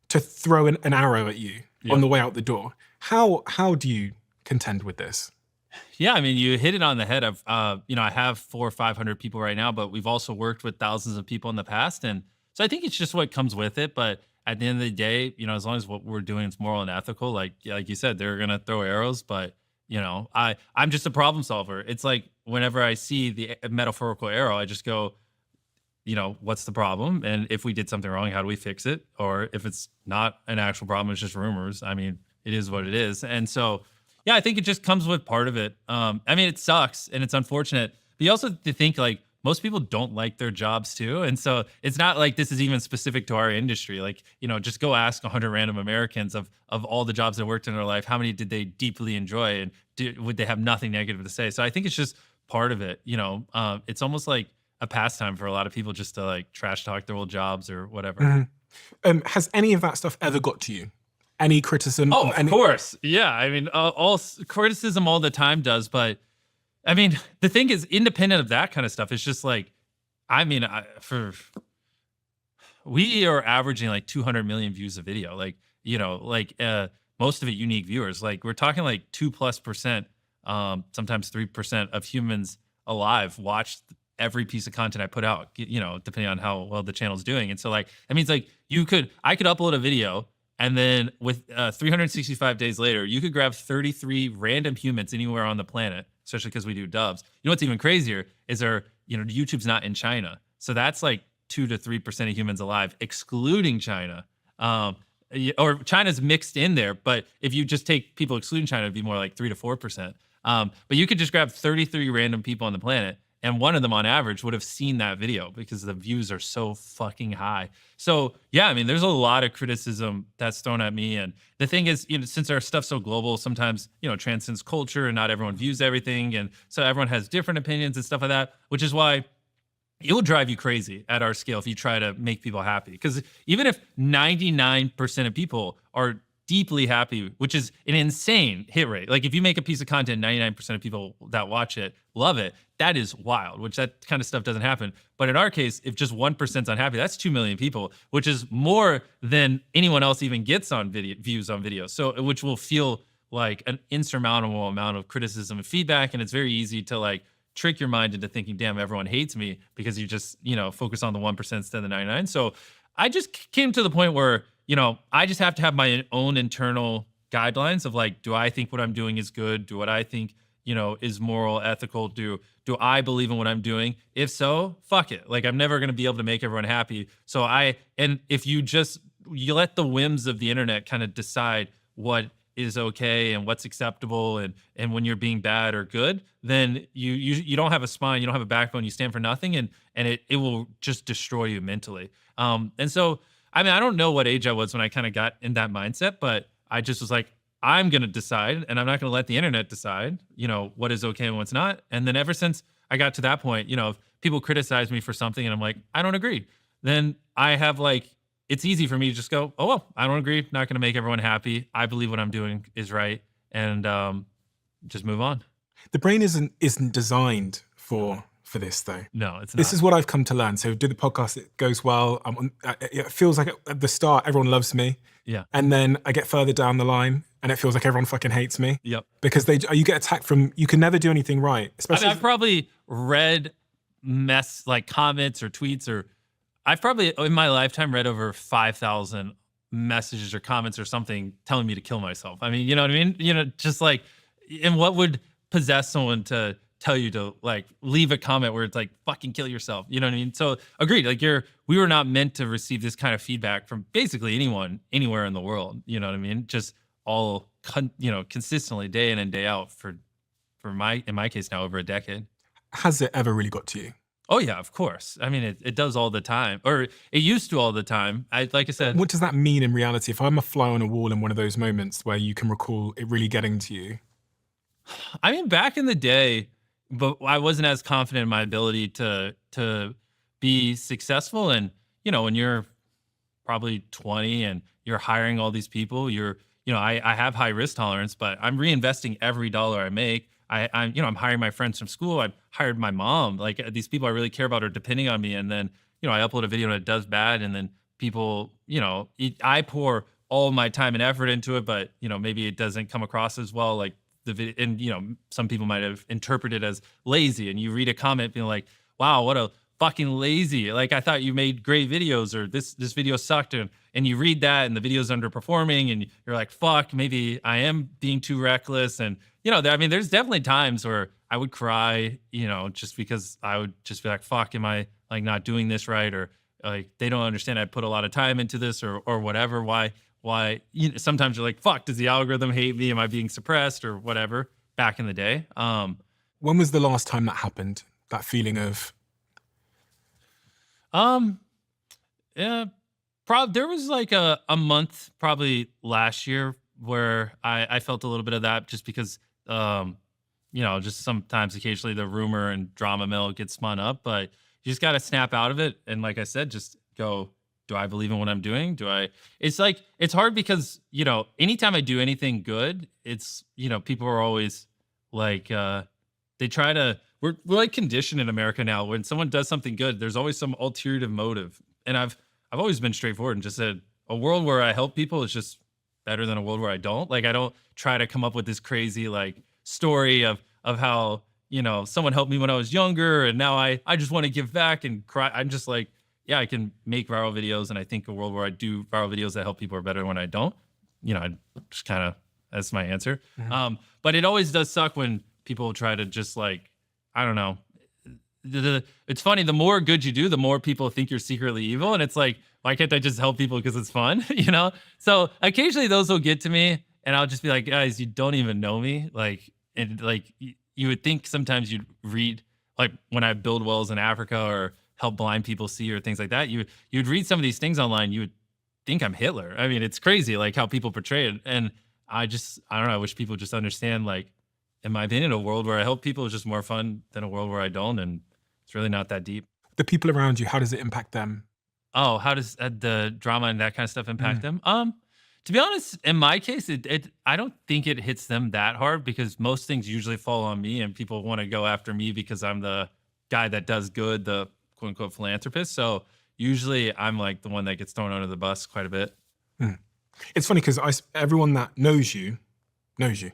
to throw an arrow at you on the way out the door. How do you contend with this? Yeah, I mean, you hit it on the head. You know, I have 400 or 500 people right now, but we've also worked with thousands of people in the past. And so I think it's just what comes with it. But at the end of the day, you know, as long as what we're doing is moral and ethical, like you said, they're going to throw arrows, but you know, I'm just a problem solver. It's like whenever I see the metaphorical arrow, I just go, you know, what's the problem? And if we did something wrong, how do we fix it? Or if it's not an actual problem, it's just rumors. I mean, it is what it is. And so, yeah, I think it just comes with part of it. I mean, it sucks and it's unfortunate, but you also have to think like most people don't like their jobs too. And so it's not like this is even specific to our industry. Like, you know, just go ask 100 random Americans of all the jobs they worked in their life, how many did they deeply enjoy and would they have nothing negative to say? So I think it's just part of it. You know, it's almost like a pastime for a lot of people just to like trash talk their old jobs or whatever. Has any of that stuff ever got to you? Any criticism? Oh, of course. Yeah. I mean, all criticism all the time does, but I mean, the thing is, independent of that kind of stuff, it's just like, I mean, we are averaging like 200 million views a video. Like, you know, like most of it unique viewers. Like we're talking like 2+%, sometimes 3% of humans alive watch every piece of content I put out, you know, depending on how well the channel's doing. And so like, that means like I could upload a video and then with 365 days later, you could grab 33 random humans anywhere on the planet, especially because we do dubs. You know what's even crazier is you know, YouTube's not in China. So that's like 2 to 3% of humans alive, excluding China. Or China's mixed in there, but if you just take people excluding China, it'd be more like 3 to 4%. But you could just grab 33 random people on the planet, and one of them on average would have seen that video because the views are so fucking high. So yeah, I mean, there's a lot of criticism that's thrown at me. And the thing is, you know, since our stuff's so global, sometimes, you know, it transcends culture and not everyone views everything. And so everyone has different opinions and stuff like that, which is why it will drive you crazy at our scale if you try to make people happy. Because even if 99% of people are deeply happy, which is an insane hit rate. Like if you make a piece of content, 99% of people that watch it love it. That is wild, which that kind of stuff doesn't happen. But in our case, if just 1% unhappy, that's 2 million people, which is more than anyone else even gets on views on video. So, which will feel like an insurmountable amount of criticism and feedback. And it's very easy to like trick your mind into thinking, damn, everyone hates me, because you just, you know, focus on the 1% instead of the 99. So I just came to the point where, you know, I just have to have my own internal guidelines of like, do I think what I'm doing is good? Do what I think, you know, is moral, ethical? Do I believe in what I'm doing? If so, fuck it. Like I'm never going to be able to make everyone happy. So and if you let the whims of the internet kind of decide what is okay and what's acceptable and when you're being bad or good, then you don't have a spine, you don't have a backbone, you stand for nothing, and it will just destroy you mentally. And so I mean, I don't know what age I was when I kind of got in that mindset, but I just was like, I'm going to decide, and I'm not going to let the internet decide, you know, what is okay and what's not. And then ever since I got to that point, you know, if people criticize me for something and I'm like, I don't agree, then I have like, it's easy for me to just go, oh, well, I don't agree. Not going to make everyone happy. I believe what I'm doing is right. And just move on. The brain isn't designed for this though. No, it's not. This is what I've come to learn. So do the podcast, it goes well. It feels like at the start, everyone loves me. Yeah. And then I get further down the line and it feels like everyone fucking hates me. Yep. Because you get attacked from, you can never do anything right. Especially I've probably read like comments or tweets or I've probably in my lifetime read over 5,000 messages or comments or something telling me to kill myself. I mean, you know what I mean? You know, just like, and what would possess someone to tell you to like leave a comment where it's like fucking kill yourself? You know what I mean? So agreed. Like we were not meant to receive this kind of feedback from basically anyone anywhere in the world. You know what I mean? Just all consistently day in and day out for my in my case now over a decade. Has it ever really got to you? Oh yeah, of course. I mean, it does all the time, or it used to all the time. I like I said, What does that mean in reality? If I'm a fly on a wall in one of those moments where you can recall it really getting to you? I mean, back in the day, but I wasn't as confident in my ability to be successful. And when you're probably 20 and you're hiring all these people, I have high risk tolerance, but I'm reinvesting every dollar I make. I'm hiring my friends from school. I've hired my mom. Like these people I really care about are depending on me. And then, I upload a video and it does bad. And then people, I pour all my time and effort into it, but maybe it doesn't come across as well. Like the video, and some people might have interpreted as lazy. And you read a comment being like, wow, what a fucking lazy. Like I thought you made great videos, or this video sucked. And you read that and the video's underperforming and you're like, fuck, maybe I am being too reckless. And I mean, there's definitely times where I would cry, just because I would just be like, fuck, am I like not doing this right? Or like, they don't understand I put a lot of time into this or whatever. Why, sometimes you're like, fuck, does the algorithm hate me? Am I being suppressed or whatever back in the day? When was the last time that happened? That feeling of, Yeah, there was like a month probably last year where I felt a little bit of that just because just sometimes occasionally the rumor and drama mill gets spun up, but you just got to snap out of it. And like I said, just go, do I believe in what I'm doing? It's like, it's hard because, anytime I do anything good, it's, people are always like, they try to, we're like conditioned in America now. When someone does something good, there's always some ulterior motive. And I've always been straightforward and just said a world where I help people is just better than a world where I don't. Like I don't try to come up with this crazy like story of how, someone helped me when I was younger and now I just want to give back and cry. I'm just like, yeah, I can make viral videos, and I think a world where I do viral videos that help people are better when I don't. I just kind of, that's my answer. But it always does suck when people try to just like, I don't know. It's funny, the more good you do, the more people think you're secretly evil. And it's like, why can't I just help people because it's fun? So occasionally those will get to me and I'll just be like, guys, you don't even know me. Like, and like you would think sometimes you'd read, like when I build wells in Africa or help blind people see or things like that, you'd read some of these things online, you would think I'm Hitler. I mean, it's crazy like how people portray it. And I don't know, I wish people just understand, like, in my opinion, a world where I help people is just more fun than a world where I don't. And it's really not that deep. the people around you, how does it impact them? Oh, how does the drama and that kind of stuff impact them? To be honest, in my case, it I don't think it hits them that hard because most things usually fall on me and people want to go after me because I'm the guy that does good, the quote unquote philanthropist. So usually I'm like the one that gets thrown under the bus quite a bit. It's funny because everyone that knows you knows you.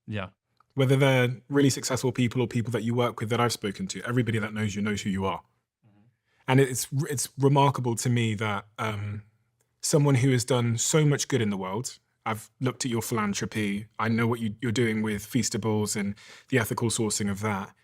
Yeah. Whether they're really successful people or people that you work with that I've spoken to, everybody that knows you knows who you are. And it's remarkable to me that someone who has done so much good in the world, I've looked at your philanthropy, I know what you're doing with Feastables and the ethical sourcing of that.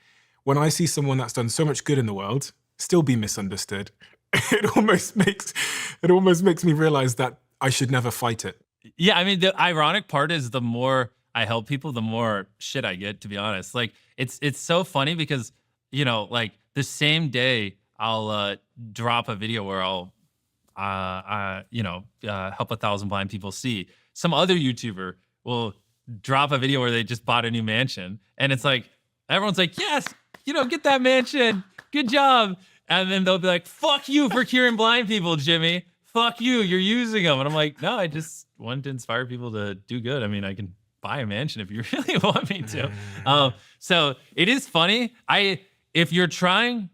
When I see someone that's done so much good in the world still be misunderstood, it almost makes me realize that I should never fight it. Yeah, I mean, the ironic part is the more I help people, the more shit I get, to be honest. Like, it's so funny because, like the same day I'll drop a video where I'll, help 1,000 blind people see. Some other YouTuber will drop a video where they just bought a new mansion. And it's like, everyone's like, yes, get that mansion. Good job. And then they'll be like, fuck you for curing blind people, Jimmy. Fuck you, you're using them. And I'm like, no, I just wanted to inspire people to do good. I mean, I can buy a mansion if you really want me to. So it is funny. If you're trying,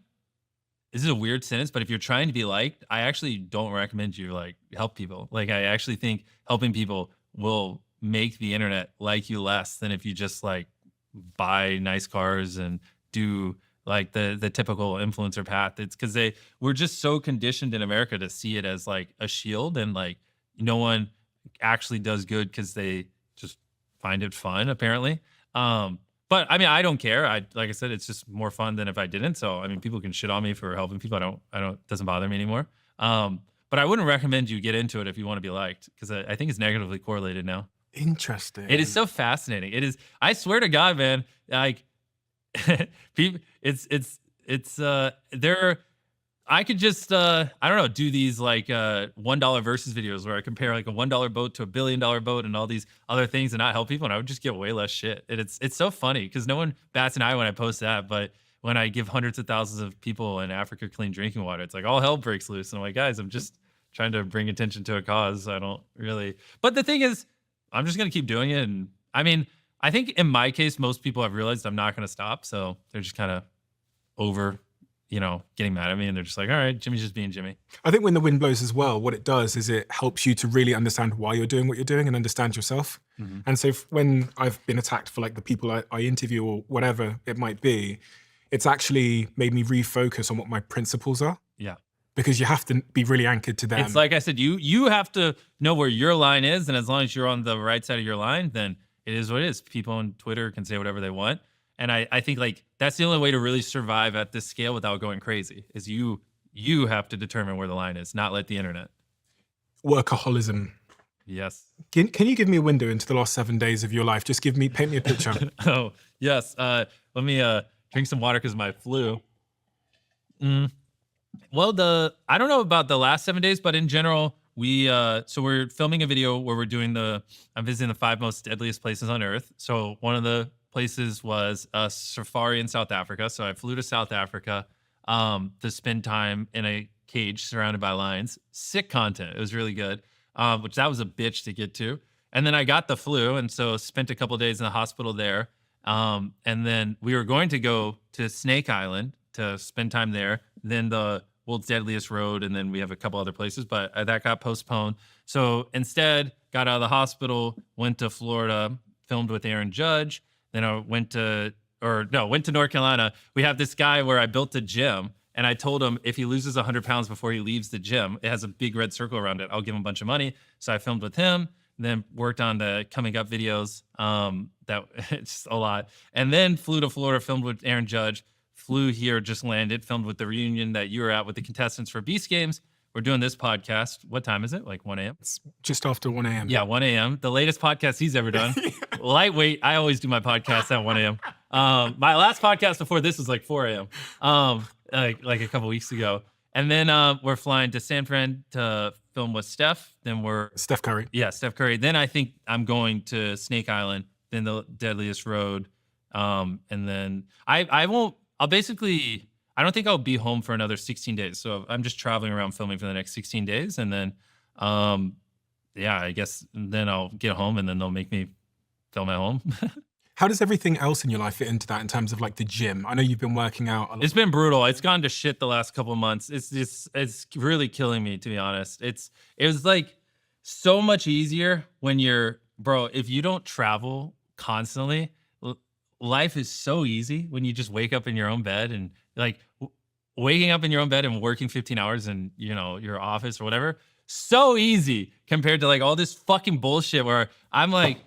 this is a weird sentence, but if you're trying to be liked, I actually don't recommend you like help people. Like, I actually think helping people will make the internet like you less than if you just like buy nice cars and do like the typical influencer path. It's because we're just so conditioned in America to see it as like a shield, and like no one actually does good because they just find it fun, apparently. But I mean, I don't care. Like I said, it's just more fun than if I didn't. So I mean, people can shit on me for helping people. It doesn't bother me anymore. But I wouldn't recommend you get into it if you want to be liked, because I think it's negatively correlated now. Interesting. It is so fascinating. It is. I swear to God, man. Like, people, there. I could just, I don't know, do these like $1 versus videos where I compare like a $1 boat to a $1 billion boat and all these other things and not help people, and I would just get way less shit. And it's so funny because no one bats an eye when I post that, but when I give hundreds of thousands of people in Africa clean drinking water, it's like all hell breaks loose. And I'm like, guys, I'm just trying to bring attention to a cause. I don't really. But the thing is, I'm just gonna keep doing it. And I mean, I think in my case, most people have realized I'm not gonna stop, so they're just kind of over, getting mad at me, and they're just like, all right, Jimmy's just being Jimmy. I think when the wind blows as well, what it does is it helps you to really understand why you're doing what you're doing and understand yourself. Mhm. And so when I've been attacked for like the people I interview or whatever it might be, it's actually made me refocus on what my principles are, Yeah. because you have to be really anchored to them. It's like I said, you have to know where your line is, and as long as you're on the right side of your line, then it is what it is. People on Twitter can say whatever they want. And I think like that's the only way to really survive at this scale without going crazy, is you have to determine where the line is, not let the internet. Workaholism. Yes. Can you give me a window into the last 7 days of your life? Just paint me a picture. Oh, yes. Let me drink some water because of my flu. Well, I don't know about the last 7 days, but in general, so we're filming a video where I'm visiting the 5 most deadliest places on Earth. So one of the places was a safari in South Africa. So I flew to South Africa to spend time in a cage surrounded by lions. Sick content. It was really good, which that was a bitch to get to. And then I got the flu, and so spent a couple of days in the hospital there. And then we were going to go to Snake Island to spend time there. Then the world's deadliest road, and then we have a couple other places, but that got postponed. So instead, got out of the hospital, went to Florida, filmed with Aaron Judge. Then I went to North Carolina. We have this guy where I built a gym, and I told him if he loses 100 pounds before he leaves the gym, it has a big red circle around it, I'll give him a bunch of money. So I filmed with him, then worked on the coming up videos. That it's a lot. And then flew to Florida, filmed with Aaron Judge, flew here, just landed, filmed with the reunion that you were at with the contestants for Beast Games. We're doing this podcast. What time is it? Like 1 a.m.? It's just after 1 a.m. Yeah, 1 a.m. The latest podcast he's ever done. Lightweight. I always do my podcast at 1 a.m. My last podcast before this was like 4 a.m. Like a couple weeks ago. And then we're flying to San Fran to film with Steph. Then Steph Curry. Yeah, Steph Curry. Then I think I'm going to Snake Island, then the deadliest road. And then I don't think I'll be home for another 16 days. So I'm just traveling around filming for the next 16 days. And then, I guess then I'll get home, and then they'll make me film at home. How does everything else in your life fit into that in terms of like the gym? I know you've been working out a lot. It's been brutal. It's gone to shit the last couple of months. It's really killing me, to be honest. It was like so much easier when if you don't travel constantly, life is so easy when you just wake up in your own bed, and like waking up in your own bed and working 15 hours in, your office or whatever. So easy compared to like all this fucking bullshit where I'm like,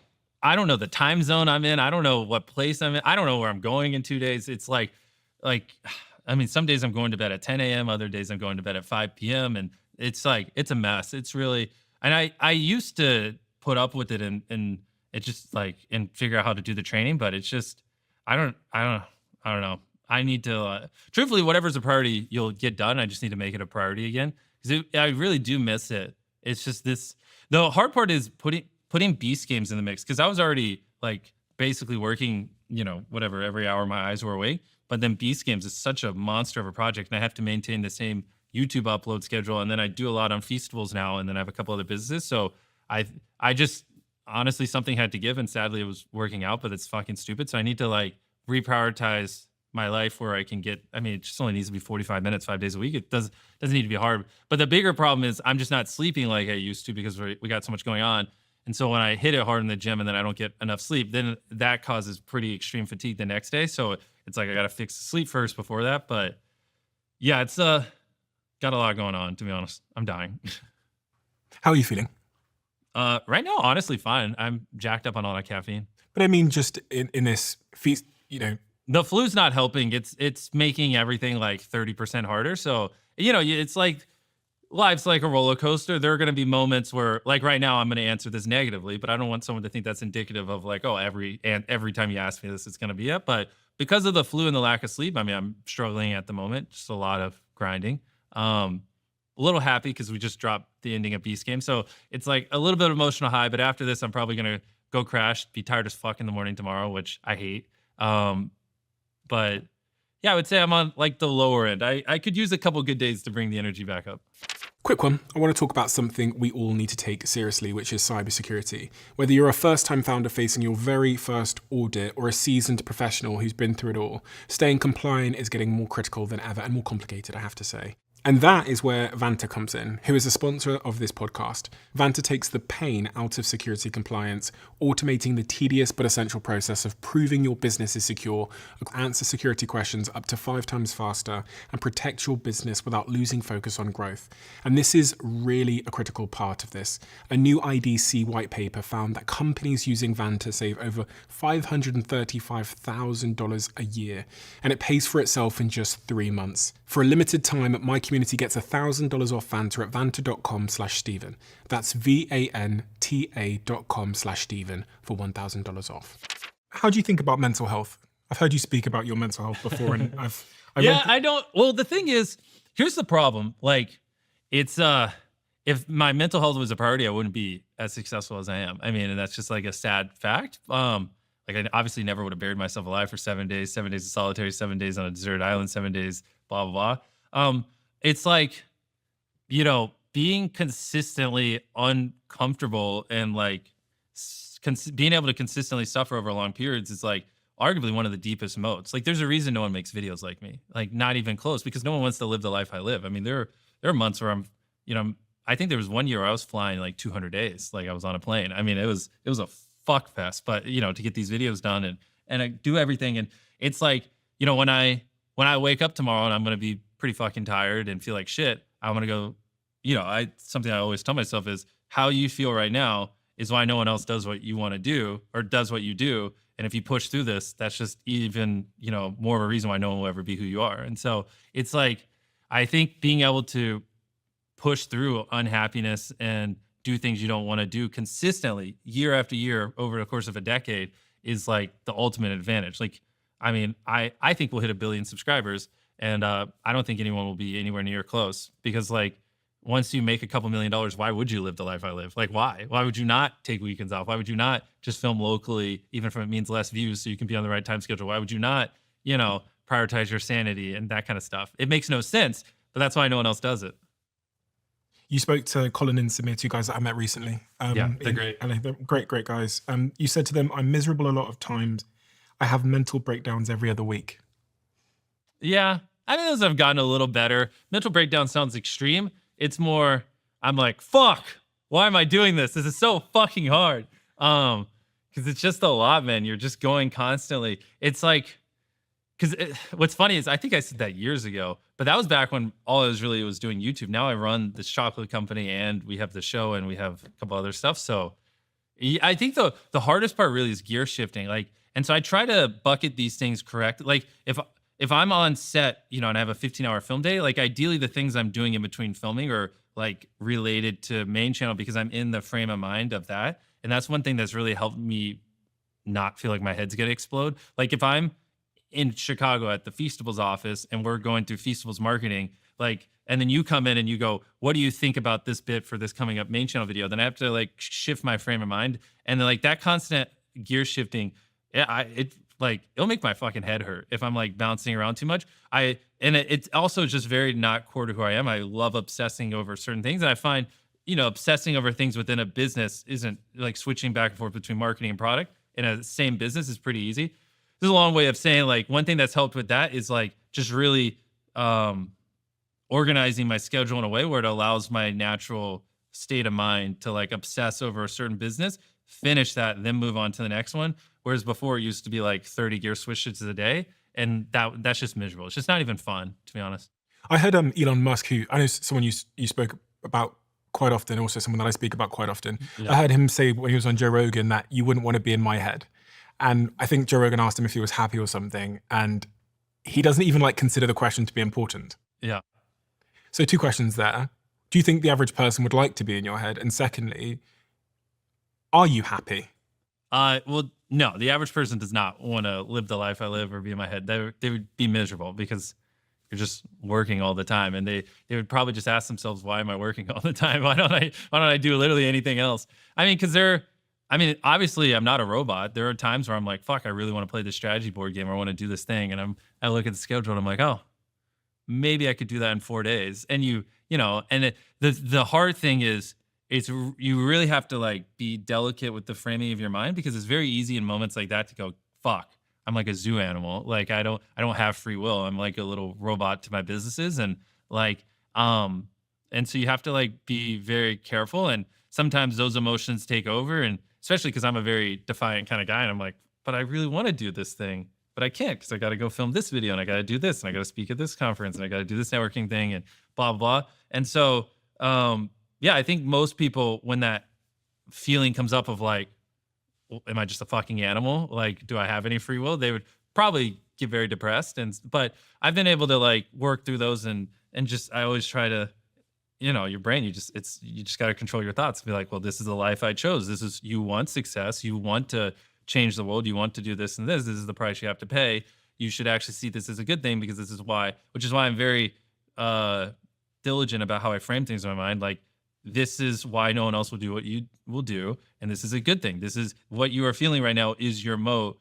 I don't know the time zone I'm in. I don't know what place I'm in. I don't know where I'm going in 2 days. It's like, I mean, some days I'm going to bed at 10 a.m. Other days I'm going to bed at 5 p.m. And it's like, it's a mess. It's really, and I used to put up with it and it's just like, and figure out how to do the training, but it's just, I don't know. I need to, truthfully, whatever's a priority, you'll get done. I just need to make it a priority again, because I really do miss it. It's just the hard part is putting Beast Games in the mix, because I was already like basically working, whatever, every hour my eyes were awake. But then Beast Games is such a monster of a project, and I have to maintain the same YouTube upload schedule. And then I do a lot on Feastables now, and then I have a couple other businesses. So I just, honestly, something had to give, and sadly it was working out, but it's fucking stupid. So I need to like reprioritize my life where I can get, it just only needs to be 45 minutes, 5 days a week. It doesn't need to be hard. But the bigger problem is I'm just not sleeping like I used to, because we got so much going on. And so when I hit it hard in the gym and then I don't get enough sleep, then that causes pretty extreme fatigue the next day. So it's like I got to fix the sleep first before that. But yeah, it's got a lot going on, to be honest. I'm dying. How are you feeling? Right now, honestly, fine. I'm jacked up on all that caffeine. But I mean, just in this feast, The flu's not helping. It's making everything like 30% harder. So, it's like life's like a roller coaster. There are going to be moments where, like right now, I'm going to answer this negatively, but I don't want someone to think that's indicative of like, oh, every time you ask me this, it's going to be it. But because of the flu and the lack of sleep, I mean, I'm struggling at the moment. Just a lot of grinding. A little happy because we just dropped the ending of Beast Game, so it's like a little bit of emotional high. But after this, I'm probably gonna go crash, be tired as fuck in the morning tomorrow, which I hate. But yeah, I would say I'm on like the lower end. I could use a couple good days to bring the energy back up. quick one. I want to talk about something we all need to take seriously, which is cybersecurity. Whether you're a first-time founder facing your very first audit or a seasoned professional who's been through it all, staying compliant is getting more critical than ever and more complicated, I have to say. And that is where Vanta comes in, who is a sponsor of this podcast. Vanta takes the pain out of security compliance, automating the tedious but essential process of proving your business is secure, answer security questions up to 5 times faster, and protect your business without losing focus on growth. And this is really a critical part of this. A new IDC white paper found that companies using Vanta save over $535,000 a year, and it pays for itself in just 3 months. For a limited time, my community gets $1,000 off Vanta at vanta.com/Stephen. That's VANTA.com/Stephen for $1,000 off. How do you think about mental health? I've heard you speak about your mental health before, and I don't. Well, the thing is, here's the problem. Like, it's if my mental health was a priority, I wouldn't be as successful as I am. I mean, and that's just like a sad fact. Like I obviously never would have buried myself alive for 7 days, 7 days of solitary, 7 days on a deserted island, 7 days, blah, blah, blah. It's like, being consistently uncomfortable and like being able to consistently suffer over long periods is like arguably one of the deepest modes. Like there's a reason no one makes videos like me, like not even close, because no one wants to live the life I live. I mean, there are months where I think there was 1 year where I was flying like 200 days. Like I was on a plane. I mean, it was a fuck fest, but to get these videos done and I do everything. And it's like, when I wake up tomorrow and I'm going to be pretty fucking tired and feel like shit, I'm going to go, something I always tell myself is how you feel right now is why no one else does what you want to do or does what you do. And if you push through this, that's just even, more of a reason why no one will ever be who you are. And so it's like, I think being able to push through unhappiness and do things you don't want to do consistently year after year over the course of a decade is like the ultimate advantage. Like, I mean, I think we'll hit 1 billion subscribers, and I don't think anyone will be anywhere near close, because like once you make a couple $1 million, why would you live the life I live? Like, why would you not take weekends off? Why would you not just film locally, even if it means less views so you can be on the right time schedule? Why would you not, prioritize your sanity and that kind of stuff? It makes no sense, but that's why no one else does it. You spoke to Colin and Samir, 2 guys that I met recently. Yeah, they're great. LA. They're great guys. You said to them, I'm miserable a lot of times. I have mental breakdowns every other week. Yeah, I mean, those have gotten a little better. Mental breakdown sounds extreme. It's more, I'm like, fuck, why am I doing this? This is so fucking hard. Because it's just a lot, man. You're just going constantly. It's like, what's funny is I think I said that years ago, but that was back when all I was doing YouTube. Now I run this chocolate company and we have the show and we have a couple other stuff. So I think the hardest part really is gear shifting. Like, and so I try to bucket these things correct. Like if I'm on set, and I have a 15-hour film day, like ideally the things I'm doing in between filming are like related to main channel because I'm in the frame of mind of that. And that's one thing that's really helped me not feel like my head's gonna explode. Like if I'm in Chicago at the Feastables office and we're going through Feastables marketing, like, and then you come in and you go, what do you think about this bit for this coming up main channel video? Then I have to like shift my frame of mind. And then like that constant gear shifting, it'll make my fucking head hurt if I'm like bouncing around too much. It's also just very not core to who I am. I love obsessing over certain things. And I find, obsessing over things within a business isn't like switching back and forth between marketing and product in a same business is pretty easy. This is a long way of saying like one thing that's helped with that is like just really organizing my schedule in a way where it allows my natural state of mind to like obsess over a certain business, finish that, and then move on to the next one. Whereas before it used to be like 30 gear switches a day. and that's just miserable. It's just not even fun, to be honest. I heard Elon Musk, who I know someone you spoke about quite often, also someone that I speak about quite often. Yeah. I heard him say when he was on Joe Rogan that you wouldn't want to be in my head. And I think Joe Rogan asked him if he was happy or something, and he doesn't even like consider the question to be important. Yeah. So 2 questions there. Do you think the average person would like to be in your head? And secondly, are you happy? Well, no, the average person does not want to live the life I live or be in my head. They would be miserable because you're just working all the time, and they would probably just ask themselves, why am I working all the time? Why don't I do literally anything else? I mean, because obviously I'm not a robot. There are times where I'm like, fuck, I really want to play this strategy board game, or I want to do this thing, and I look at the schedule and I'm like, oh, maybe I could do that in 4 days. And the hard thing is, you really have to like be delicate with the framing of your mind, because it's very easy in moments like that to go, fuck, I'm like a zoo animal. Like I don't have free will. I'm like a little robot to my businesses. And like, and so you have to like be very careful. And sometimes those emotions take over. And especially because I'm a very defiant kind of guy. And I'm like, but I really want to do this thing, but I can't, because I got to go film this video, and I got to do this, and I got to speak at this conference, and I got to do this networking thing, and blah, blah. And so, yeah, I think most people, when that feeling comes up of like, well, am I just a fucking animal? Like, do I have any free will? They would probably get very depressed. But I've been able to like work through those, and just, I always try to, your brain, you just got to control your thoughts. Be like, well, this is the life I chose. You want success. You want to change the world. You want to do this and this. This is the price you have to pay. You should actually see this as a good thing, because which is why I'm very diligent about how I frame things in my mind. Like, this is why no one else will do what you will do, and this is a good thing. This is what you are feeling right now is your moat.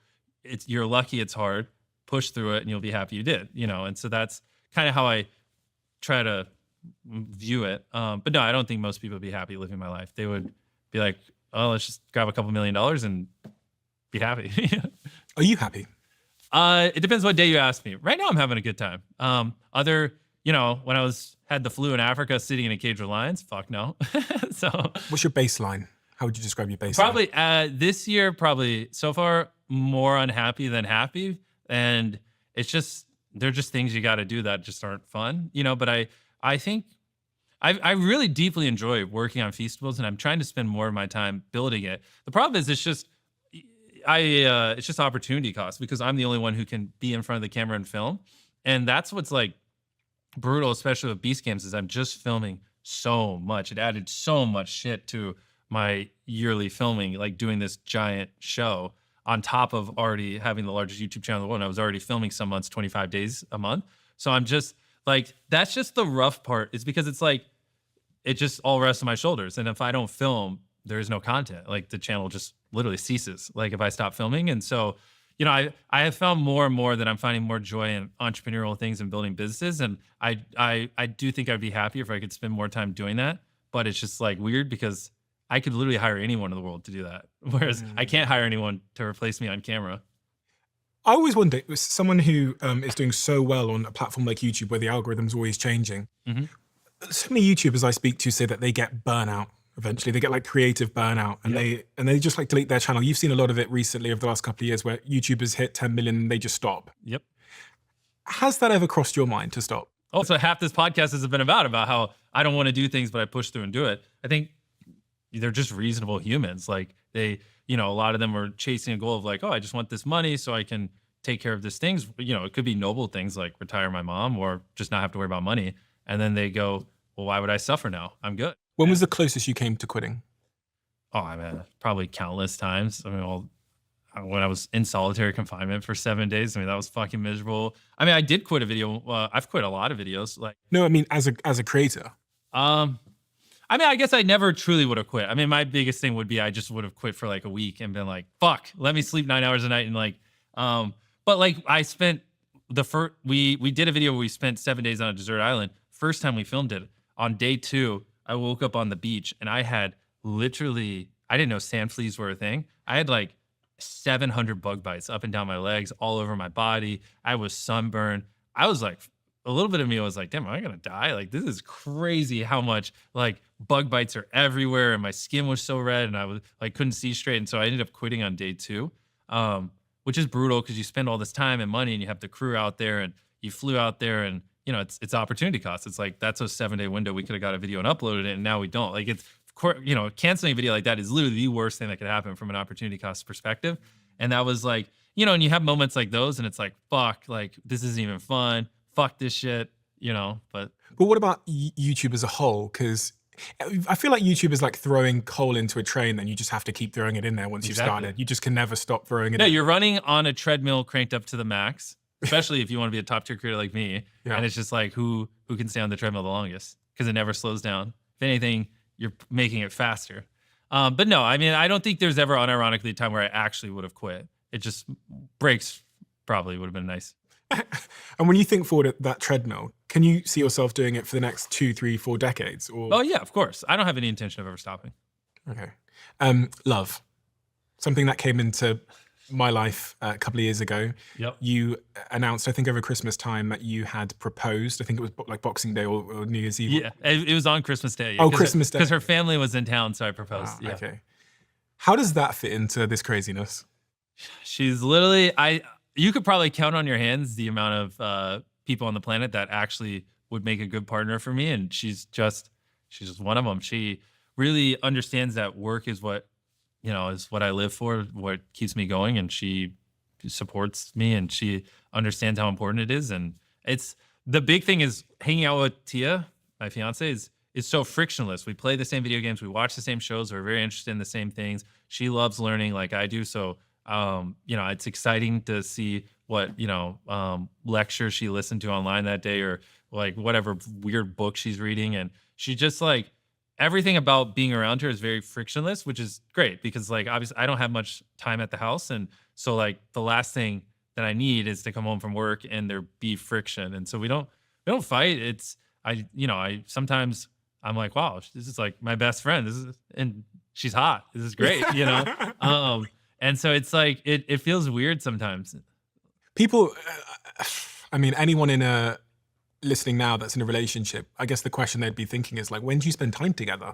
You're lucky it's hard. Push through it, and you'll be happy you did. And so that's kind of how I try to view it. But no, I don't think most people would be happy living my life. They would be like, oh, let's just grab a couple $1 million and be happy. Are you happy? It depends what day you ask me. Right now, I'm having a good time. When I had the flu in Africa, sitting in a cage with lions, fuck no. So, what's your baseline? How would you describe your baseline? Probably this year, probably so far more unhappy than happy, and they're just things you got to do that just aren't fun, But I think I really deeply enjoy working on Feastables, and I'm trying to spend more of my time building it. The problem is it's just opportunity cost, because I'm the only one who can be in front of the camera and film, and that's what's like brutal, especially with Beast Games, is I'm just filming so much. It added so much shit to my yearly filming, like doing this giant show on top of already having the largest YouTube channel in the world. And I was already filming some months, 25 days a month. So I'm just like, that's just the rough part, is because it's like, it just all rests on my shoulders. And if I don't film, there is no content. Like, the channel just literally ceases, like, if I stop filming. And so, I have found more and more that I'm finding more joy in entrepreneurial things and building businesses. And I do think I'd be happier if I could spend more time doing that. But it's just like weird, because I could literally hire anyone in the world to do that. Whereas I can't hire anyone to replace me on camera. I always wonder, with someone who is doing so well on a platform like YouTube, where the algorithm's always changing, so many YouTubers I speak to say that they get burnout. Eventually, they get like creative burnout, and they just like delete their channel. You've seen a lot of it recently over the last couple of years, where YouTubers hit 10 million and they just stop. Yep. Has that ever crossed your mind to stop? Also, half this podcast has been about how I don't want to do things, but I push through and do it. I think they're just reasonable humans. Like, they, a lot of them are chasing a goal of like, oh, I just want this money so I can take care of these things. It could be noble things like retire my mom, or just not have to worry about money. And then they go, well, why would I suffer now? I'm good. When was the closest you came to quitting? Oh, I mean, probably countless times. I mean, when I was in solitary confinement for 7 days, I mean, that was fucking miserable. I mean, I did quit a video. I've quit a lot of videos. Like, no, I mean, as a creator. I mean, I guess I never truly would have quit. I mean, my biggest thing would be I just would have quit for like a week and been like, fuck, let me sleep 9 hours a night. And like, but like, I spent we did a video where we spent 7 days on a desert island. First time we filmed it, on day 2, I woke up on the beach and I had literally, I didn't know sand fleas were a thing. I had like 700 bug bites up and down my legs, all over my body. I was sunburned. I was like, a little bit of me was like, damn, am I gonna die? Like, this is crazy how much like bug bites are everywhere, and my skin was so red, and I was like, couldn't see straight. And so I ended up quitting on day 2, which is brutal because you spend all this time and money and you have the crew out there and you flew out there and it's opportunity cost. It's like that's a 7-day window. We could have got a video and uploaded it, and now we don't. Like canceling a video like that is literally the worst thing that could happen from an opportunity cost perspective. And that was like, and you have moments like those, and it's like, fuck, like this isn't even fun. Fuck this shit, But what about YouTube as a whole? Because I feel like YouTube is like throwing coal into a train, and you just have to keep throwing it in there once you've started. You just can never stop throwing it in. You're running on a treadmill cranked up to the max, especially if you want to be a top tier creator like me. Yeah. And it's just like, who can stay on the treadmill the longest? Because it never slows down. If anything, you're making it faster. But no, I mean, I don't think there's ever unironically a time where I actually would have quit. It just breaks probably would have been nice. And when you think forward at that treadmill, can you see yourself doing it for the next 2, 3, 4 decades? Or? Oh yeah, of course. I don't have any intention of ever stopping. Okay. Love. Something that came into my life a couple of years ago. Yep. You announced, I think over Christmas time, that you had proposed. I think it was like Boxing Day or New Year's Eve. Yeah, it was on Christmas Day. Yeah, oh, Christmas Day. Because her family was in town, so I proposed. Ah, yeah. Okay. How does that fit into this craziness? She's literally, you could probably count on your hands the amount of people on the planet that actually would make a good partner for me. And she's just one of them. She really understands that work is what I live for, what keeps me going. And she supports me, and she understands how important it is. And it's the big thing is hanging out with Tia, my fiance, is so frictionless. We play the same video games. We watch the same shows. We're very interested in the same things. She loves learning like I do. So, it's exciting to see what, lecture she listened to online that day, or like whatever weird book she's reading. And she just like, everything about being around her is very frictionless, which is great because like, obviously I don't have much time at the house. And so like the last thing that I need is to come home from work and there be friction. And so we don't fight. I sometimes I'm like, wow, this is like my best friend. And she's hot. This is great, And so it's like, it feels weird sometimes. People, I mean, anyone listening now that's in a relationship, I guess the question they'd be thinking is like, when do you spend time together?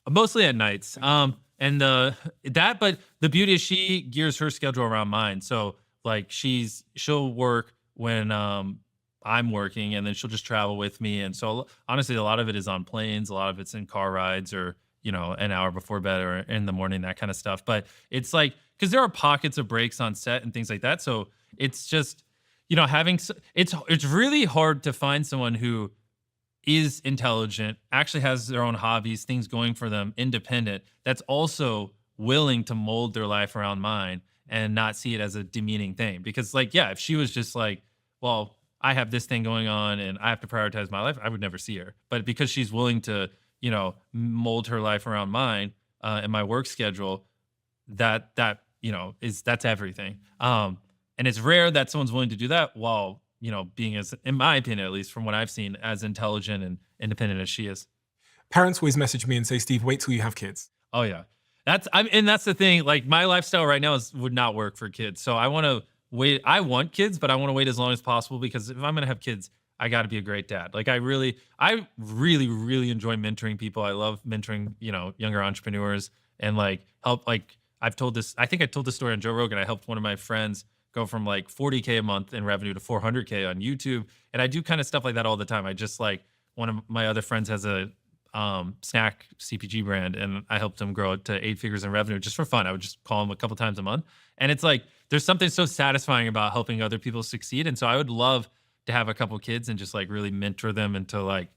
Mostly at nights. But the beauty is she gears her schedule around mine. So like she'll work when I'm working, and then she'll just travel with me. And so honestly, a lot of it is on planes, a lot of it's in car rides, or an hour before bed or in the morning, that kind of stuff. But it's like, because there are pockets of breaks on set and things like that. So it's just, it's really hard to find someone who is intelligent, actually has their own hobbies, things going for them, independent, that's also willing to mold their life around mine and not see it as a demeaning thing. Because like, yeah, if she was just like, well, I have this thing going on and I have to prioritize my life, I would never see her. But because she's willing to, mold her life around mine and my work schedule, that's everything. And it's rare that someone's willing to do that while, being, as in my opinion, at least from what I've seen, as intelligent and independent as she is. Parents always message me and say, Steve, wait till you have kids. Oh yeah. That's the thing. Like my lifestyle right now would not work for kids. So I want to wait. I want kids, but I want to wait as long as possible, because if I'm going to have kids, I got to be a great dad. Like I really, really enjoy mentoring people. I love mentoring, younger entrepreneurs, and like help. Like I think I told this story on Joe Rogan. I helped one of my friends go from like 40K a month in revenue to 400K on YouTube. And I do kind of stuff like that all the time. I just like, one of my other friends has a snack CPG brand, and I helped him grow it to 8 figures in revenue just for fun. I would just call him a couple times a month. And it's like, there's something so satisfying about helping other people succeed. And so I would love to have a couple kids and just like really mentor them into like,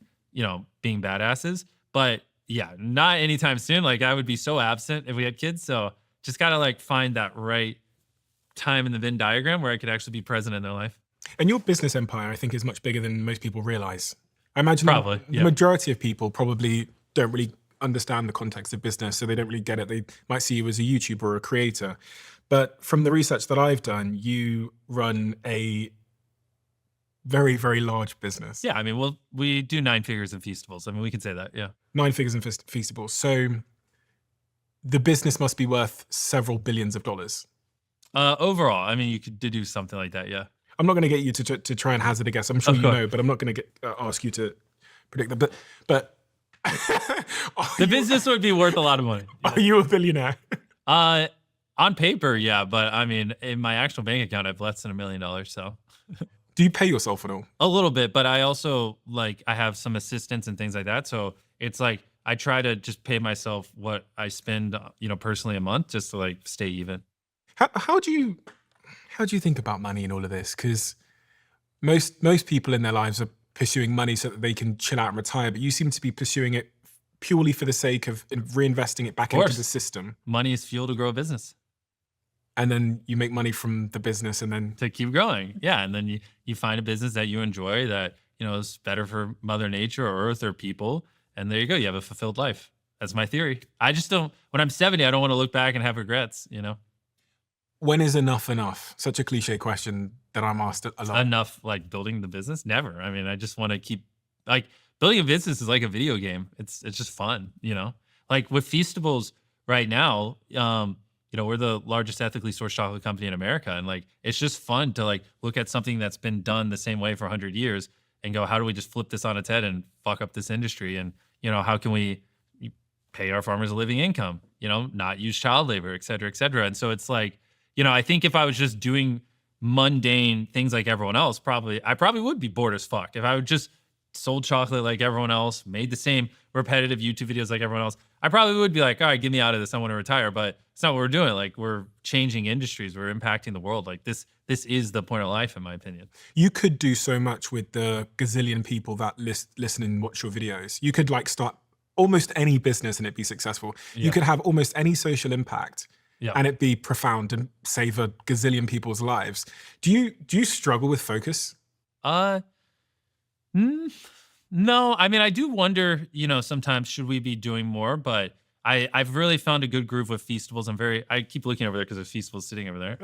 being badasses. But yeah, not anytime soon. Like I would be so absent if we had kids. So just got to like find that right time in the Venn diagram where I could actually be present in their life. And your business empire, I think, is much bigger than most people realize. I imagine probably, the majority of people probably don't really understand the context of business, so they don't really get it. They might see you as a YouTuber or a creator. But from the research that I've done, you run a very, very large business. Yeah, I mean, we do 9 figures in Feastables. I mean, we can say that, yeah. 9 figures in Feastables. So the business must be worth several billions of dollars. Overall, I mean, you could deduce something like that, yeah. I'm not going to get you to try and hazard a guess. I'm sure you know, but I'm not going to ask you to predict that. But the business would be worth a lot of money. Yeah. Are you a billionaire? I On paper, yeah, but I mean, in my actual bank account, I have less than $1 million. So Do you pay yourself at all? a little bit, but I also like I have some assistants and things like that. So it's like I try to just pay myself what I spend, personally a month just to like stay even. How do you think about money in all of this? Because most people in their lives are pursuing money so that they can chill out and retire, but you seem to be pursuing it purely for the sake of reinvesting it Of back into the course, system, money is fuel to grow a business. and then you make money from the business, and then To keep growing. Yeah, and then you find a business that you enjoy that, is better for mother nature or earth or people, and there you go, you have a fulfilled life. That's my theory. I just don't when I'm 70, I don't wanna look back and have regrets. when is enough enough? Such a cliche question that I'm asked a lot. Enough, like, building the business? Never. I mean, I just wanna keep like, building a business is like a video game. It's just fun? Like, with Feastables right now, we're the largest ethically sourced chocolate company in America, and, like, it's just fun to, like, look at something that's been done the same way for 100 years and go, "How do we just flip this on its head and fuck up this industry?" And, how can we pay our farmers a living income, not use child labor, et cetera, et cetera. And so it's like, I think if I was just doing mundane things like everyone else, I probably would be bored as fuck. If I would just sold chocolate like everyone else, made the same repetitive YouTube videos like everyone else, I probably would be like, all right, get me out of this. I want to retire. But it's not what we're doing. Like, we're changing industries. We're impacting the world. Like, this is the point of life, in my opinion. You could do so much with the gazillion people that listen and watch your videos. You could like start almost any business and it be successful. You Yeah. could have almost any social impact Yeah. and it be profound and save a gazillion people's lives. Do you struggle with focus? Uh, Mm, no, I mean, I do wonder, sometimes should we be doing more, but I've really found a good groove with Feastables. I keep looking over there because there's Feastables sitting over there.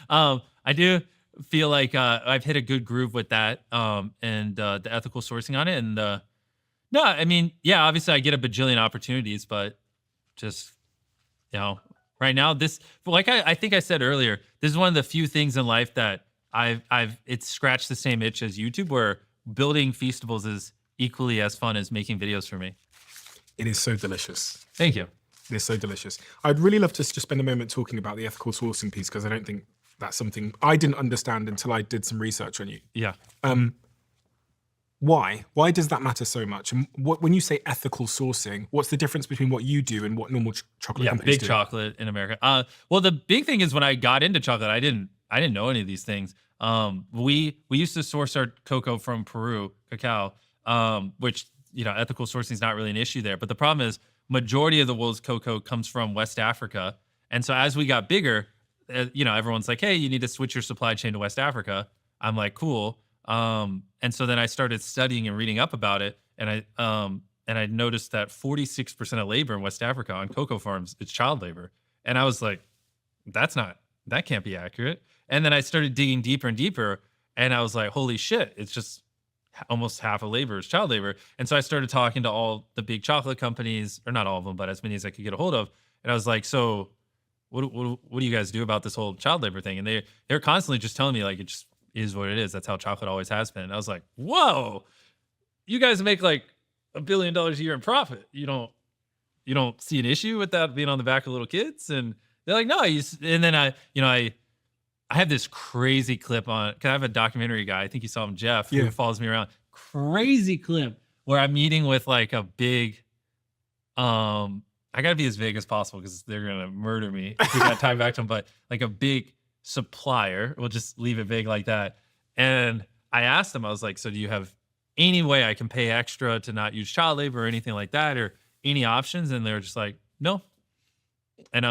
I do feel like I've hit a good groove with that and the ethical sourcing on it. And no, I mean, yeah, obviously I get a bajillion opportunities, but just, you know, right now, like I think I said earlier, this is one of the few things in life that it's scratched the same itch as YouTube, where building Feastables is equally as fun as making videos for me. It is so delicious. Thank you. It is so delicious. I'd really love to just spend a moment talking about the ethical sourcing piece, because I don't think that's something I didn't understand until I did some research on you. Yeah. Why? Why does that matter so much? And when you say ethical sourcing, what's the difference between what you do and what normal chocolate Yeah, companies big do? chocolate in America. Well, the big thing is when I got into chocolate, I didn't know any of these things. We used to source our cocoa from Peru, cacao, which ethical sourcing is not really an issue there. But the problem is, majority of the world's cocoa comes from West Africa, and so as we got bigger, everyone's like, "Hey, you need to switch your supply chain to West Africa." I'm like, "Cool." And so then I started studying and reading up about it, and I noticed that 46% of labor in West Africa on cocoa farms is child labor, and I was like, that can't be accurate. And then I started digging deeper and deeper, and I was like, holy shit, it's just almost half of labor is child labor. And so I started talking to all the big chocolate companies, or not all of them, but as many as I could get a hold of. And I was like, so what do you guys do about this whole child labor thing? And they're constantly just telling me, like, it just is what it is. That's how chocolate always has been. And I was like, whoa, you guys make like $1 billion a year in profit. You don't see an issue with that being on the back of little kids? And they're like, no. And then I have this crazy clip on, because I have a documentary guy, I think you saw him, Jeff, Yeah. who follows me around. Crazy clip where I'm meeting with like a big, I gotta be as vague as possible because they're gonna murder me if we got time back to them, but like a big supplier, we'll just leave it vague like that. And I asked him, I was like, so do you have any way I can pay extra to not use child labor or anything like that, or any options? And they're just like, no. And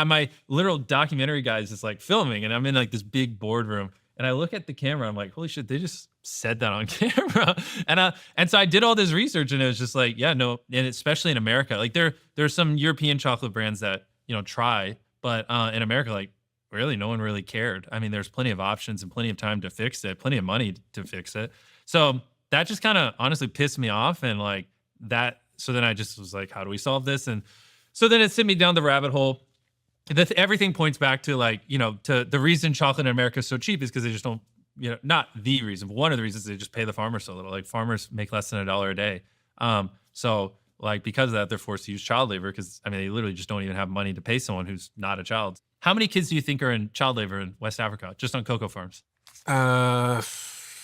my literal documentary guy is just like filming, and I'm in like this big boardroom, and I look at the camera, I'm like, holy shit, they just said that on camera. And so I did all this research, and it was just like, yeah, no. And especially in America, like there's some European chocolate brands that try, but in America, like, really no one really cared. I mean, there's plenty of options and plenty of time to fix it, plenty of money to fix it. So that just kind of honestly pissed me off, and like that. So then I just was like, how do we solve this? And so then it sent me down the rabbit hole. Everything points back to like, to the reason chocolate in America is so cheap is because they just don't, not the reason, but one of the reasons, they just pay the farmers so little. Like, farmers make less than $1 a day. So like because of that, they're forced to use child labor because I mean, they literally just don't even have money to pay someone who's not a child. How many kids do you think are in child labor in West Africa, just on cocoa farms? Uh,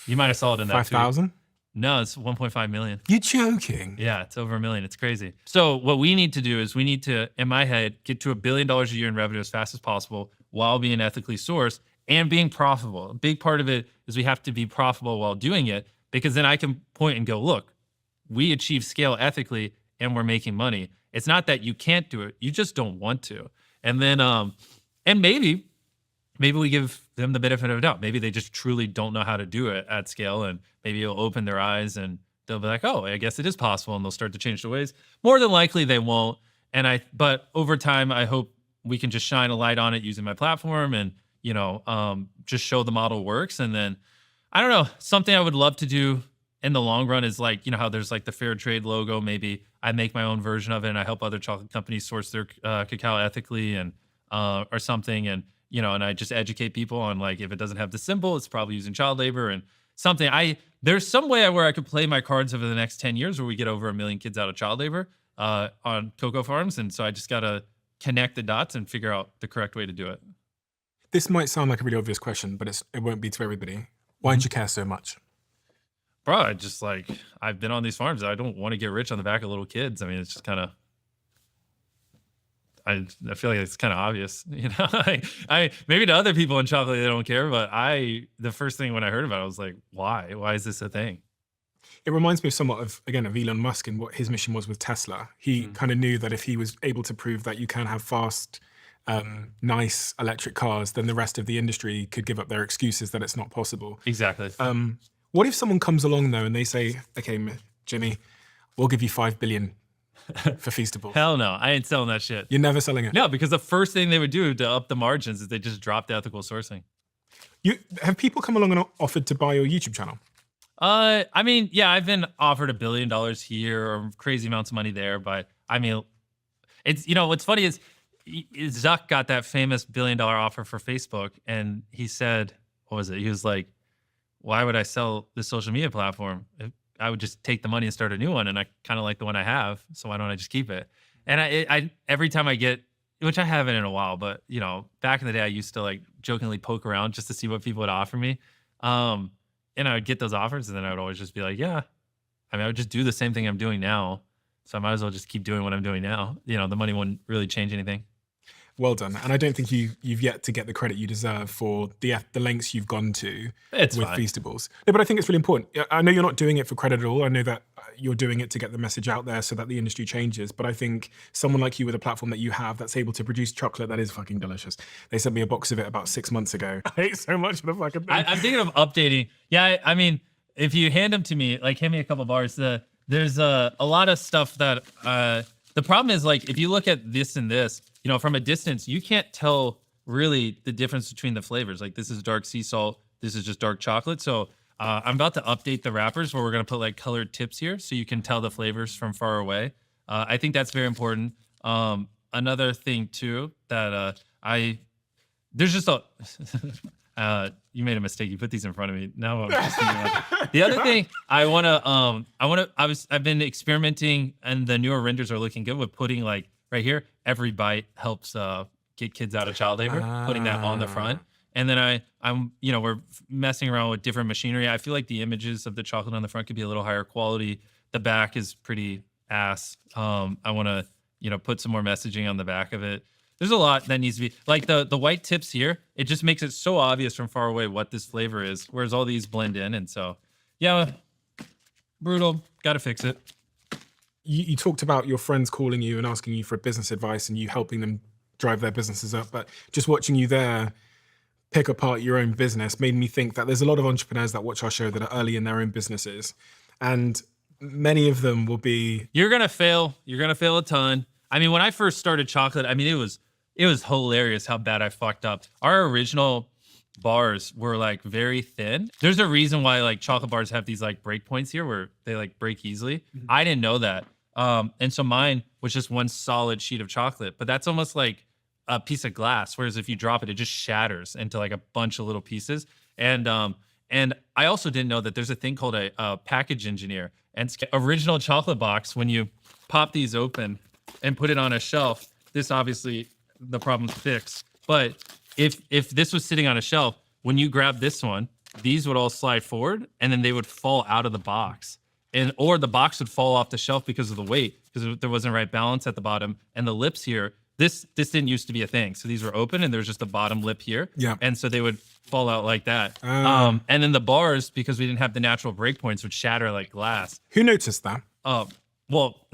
You might have saw it in that tweet. 5,000? No, it's 1.5 million. You're joking. Yeah, it's over 1 million. It's crazy. So what we need to do is we need to, in my head, get to $1 billion a year in revenue as fast as possible while being ethically sourced and being profitable. A big part of it is we have to be profitable while doing it, because then I can point and go, look, we achieve scale ethically and we're making money. It's not that you can't do it. You just don't want to. And then, and maybe we give them the benefit of the doubt. Maybe they just truly don't know how to do it at scale, and maybe it'll open their eyes and they'll be like, oh, I guess it is possible, and they'll start to change their ways. More than likely they won't. But over time, I hope we can just shine a light on it using my platform and, just show the model works. And then, I don't know, something I would love to do in the long run is like, how there's like the fair trade logo. Maybe I make my own version of it and I help other chocolate companies source their cacao ethically and, or something. And, and I just educate people on like, if it doesn't have the symbol, it's probably using child labor and something. There's some way where I could play my cards over the next 10 years where we get over 1 million kids out of child labor on cocoa farms. And so I just got to connect the dots and figure out the correct way to do it. This might sound like a really obvious question, but it won't be to everybody. Why do you care so much? Bro, I've been on these farms. I don't want to get rich on the back of little kids. I mean, it's just kind of, I feel like it's kind of obvious, maybe to other people in chocolate, they don't care, but the first thing when I heard about it, I was like, why? Why is this a thing? It reminds me somewhat of Elon Musk and what his mission was with Tesla. He kind of knew that if he was able to prove that you can have fast, nice electric cars, then the rest of the industry could give up their excuses that it's not possible. Exactly. What if someone comes along though and they say, okay, Jimmy, we'll give you 5 billion for Feastables? Hell no, I ain't selling that shit. You're never selling it? No, because the first thing they would do to up the margins is they just drop the ethical sourcing. Have people come along and offered to buy your YouTube channel? I mean, yeah, I've been offered $1 billion here or crazy amounts of money there, but I mean, it's, what's funny is Zuck got that famous $1 billion offer for Facebook, and he said, what was it? He was like, why would I sell this social media platform? I would just take the money and start a new one, and I kind of like the one I have, so why don't I just keep it? And I every time I get, which I haven't in a while, but back in the day, I used to like jokingly poke around just to see what people would offer me, and I would get those offers, and then I would always just be like, yeah, I mean, I would just do the same thing I'm doing now, so I might as well just keep doing what I'm doing now. The money wouldn't really change anything. Well done. And I don't think you've yet to get the credit you deserve for the lengths you've gone to with Feastables. No, but I think it's really important. I know you're not doing it for credit at all. I know that you're doing it to get the message out there so that the industry changes. But I think someone like you with a platform that you have that's able to produce chocolate that is fucking delicious. They sent me a box of it about 6 months ago. I ate so much of the fucking thing. I'm thinking of updating. Yeah, I mean, if you hand them to me, like hand me a couple bars, there's a lot of stuff that the problem is, like, if you look at this and this, from a distance, you can't tell really the difference between the flavors. Like, this is dark sea salt, this is just dark chocolate. So I'm about to update the wrappers where we're going to put like colored tips here so you can tell the flavors from far away. I think that's very important. Another thing too that there's just a you made a mistake. You put these in front of me. Now I'm just thinking about the other thing I've been experimenting, and the newer renders are looking good with putting like right here, every bite helps get kids out of child labor, putting that on the front. And then we're messing around with different machinery. I feel like the images of the chocolate on the front could be a little higher quality. The back is pretty ass. I want to, put some more messaging on the back of it. There's a lot that needs to be, like the white tips here, it just makes it so obvious from far away what this flavor is, whereas all these blend in. And so, yeah, brutal, got to fix it. You talked about your friends calling you and asking you for business advice and you helping them drive their businesses up. But just watching you there pick apart your own business made me think that there's a lot of entrepreneurs that watch our show that are early in their own businesses. And many of them will be... You're going to fail. You're going to fail a ton. I mean, when I first started chocolate, I mean, it was hilarious how bad I fucked up. Our original bars were like very thin. There's a reason why like chocolate bars have these like break points here where they like break easily. Mm-hmm. I didn't know that. And so mine was just one solid sheet of chocolate, but that's almost like a piece of glass. Whereas if you drop it, it just shatters into like a bunch of little pieces. And I also didn't know that there's a thing called a package engineer. And original chocolate box, when you pop these open and put it on a shelf, this obviously the problem's fixed. But if this was sitting on a shelf, when you grab this one, these would all slide forward and then they would fall out of the box. And or the box would fall off the shelf because of the weight, because there wasn't right balance at the bottom. And the lips here, this didn't used to be a thing. So these were open and there's just a bottom lip here. Yeah. And so they would fall out like that. And then the bars, because we didn't have the natural break points, would shatter like glass. Who noticed that? Well,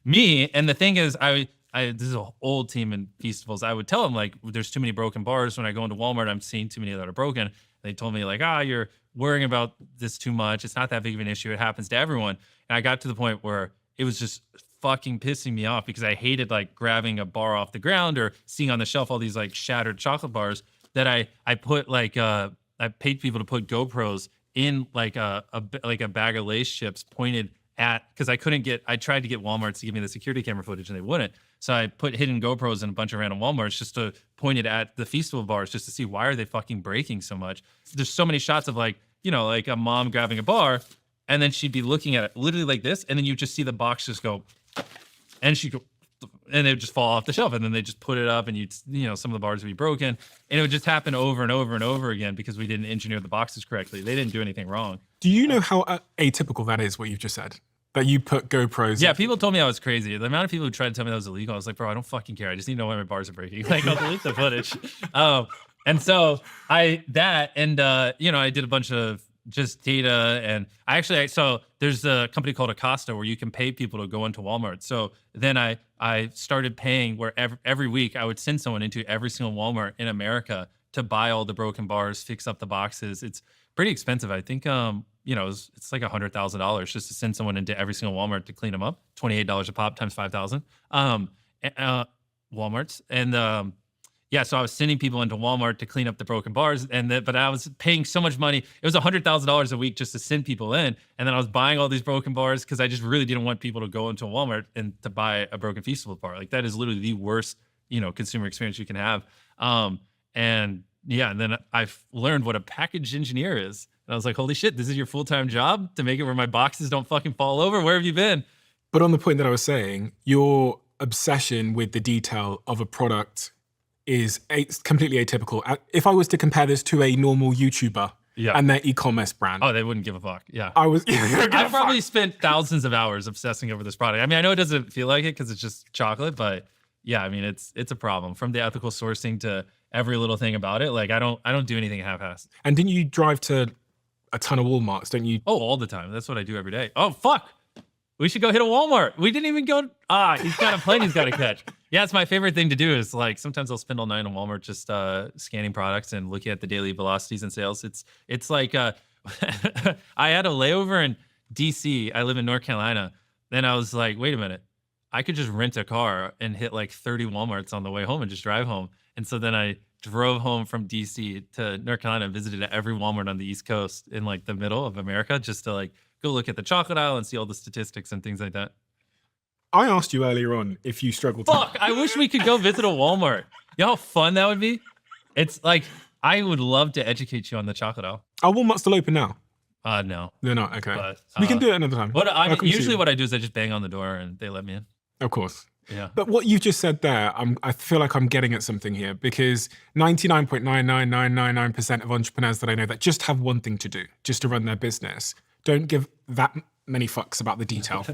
me. And the thing is, this is an old team in festivals. I would tell them like, there's too many broken bars. When I go into Walmart, I'm seeing too many that are broken. They told me like, you're worrying about this too much. It's not that big of an issue. It happens to everyone. And I got to the point where it was just fucking pissing me off because I hated like grabbing a bar off the ground or seeing on the shelf all these like shattered chocolate bars that I put like I paid people to put GoPros in like a bag of Lay's chips pointed at, because I tried to get Walmart to give me the security camera footage and they wouldn't. So I put hidden GoPros in a bunch of random Walmarts just to point it at the festival bars just to see why are they fucking breaking so much. There's so many shots of like, like a mom grabbing a bar and then she'd be looking at it literally like this. And then you just see the box just go, and and it would just fall off the shelf. And then they just put it up and some of the bars would be broken. And it would just happen over and over and over again because we didn't engineer the boxes correctly. They didn't do anything wrong. Do you know how atypical that is, what you've just said? That you put GoPros. Yeah, people told me I was crazy. The amount of people who tried to tell me that was illegal, I was like, bro, I don't fucking care. I just need to know when my bars are breaking. Like, I'll delete the footage. And so I did a bunch of just data. And so there's a company called Acosta where you can pay people to go into Walmart. So then I started paying where every week I would send someone into every single Walmart in America to buy all the broken bars, fix up the boxes. It's pretty expensive. I think, it's like $100,000 just to send someone into every single Walmart to clean them up. $28 a pop times 5,000 Walmarts. And so I was sending people into Walmart to clean up the broken bars, but I was paying so much money. It was $100,000 a week just to send people in, and then I was buying all these broken bars because I just really didn't want people to go into a Walmart and to buy a broken festival bar. Like that is literally the worst, consumer experience you can have. And then I've learned what a package engineer is. And I was like, holy shit, this is your full-time job to make it where my boxes don't fucking fall over? Where have you been? But on the point that I was saying, your obsession with the detail of a product is completely atypical. If I was to compare this to a normal YouTuber and their e-commerce brand. Oh, they wouldn't give a fuck. Yeah. I probably spent thousands of hours obsessing over this product. I mean, I know it doesn't feel like it because it's just chocolate, but yeah, I mean, it's a problem from the ethical sourcing to every little thing about it. Like I don't do anything half-assed. And didn't you drive to a ton of Walmarts, don't you? Oh, all the time. That's what I do every day. Oh, fuck. We should go hit a Walmart. We didn't even go. He's got a plane he's got to catch. Yeah, it's my favorite thing to do is like sometimes I'll spend all night in Walmart just scanning products and looking at the daily velocities and sales. It's like I had a layover in DC. I live in North Carolina. Then I was like, wait a minute. I could just rent a car and hit like 30 Walmarts on the way home and just drive home. And so then I drove home from DC to North Carolina and visited every Walmart on the East Coast in like the middle of America just to like go look at the chocolate aisle and see all the statistics and things like that. I asked you earlier on if you struggled. Fuck, I wish we could go visit a Walmart. You know how fun that would be? It's like, I would love to educate you on the chocolate aisle. Are Walmart still open now? No. They're not, okay. But, we can do it another time. Usually what I do is I just bang on the door and they let me in. Of course. Yeah. But what you've just said there, I feel like I'm getting at something here because 99.99999% of entrepreneurs that I know that just have one thing to do, just to run their business, don't give that many fucks about the detail.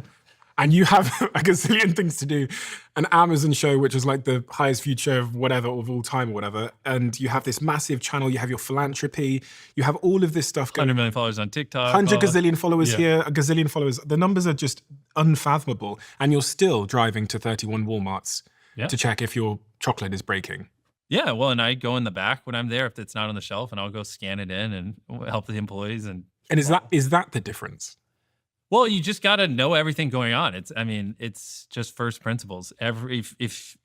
And you have a gazillion things to do. An Amazon show, which is like the highest viewed show of whatever, of all time or whatever. And you have this massive channel. You have your philanthropy. You have all of this stuff going. 100 million followers on TikTok. 100 gazillion followers here, a gazillion followers. The numbers are just unfathomable. And you're still driving to 31 Walmarts to check if your chocolate is breaking. Yeah, well, and I go in the back when I'm there if it's not on the shelf, and I'll go scan it in and help the employees. And is that the difference? Well, you just got to know everything going on. It's just first principles. If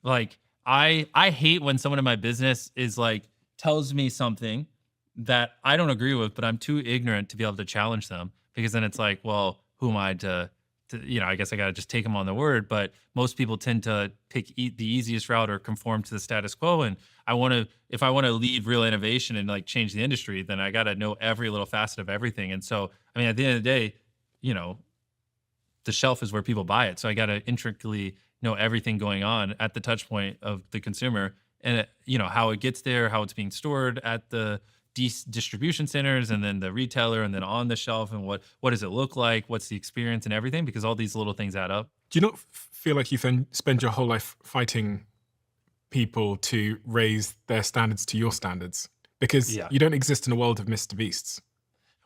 I hate when someone in my business is like tells me something that I don't agree with, but I'm too ignorant to be able to challenge them, because then it's like, well, who am I to I guess I got to just take them on their word. But most people tend to pick the easiest route or conform to the status quo. And if I want to lead real innovation and like change the industry, then I got to know every little facet of everything. And so, I mean, at the end of the day, the shelf is where people buy it. So I got to intricately know everything going on at the touch point of the consumer, and how it gets there, how it's being stored at the distribution centers, and then the retailer, and then on the shelf, and what does it look like, what's the experience and everything, because all these little things add up. Do you not feel like you spend your whole life fighting people to raise their standards to your standards? Because Yeah. you don't exist in a world of Mr. Beasts.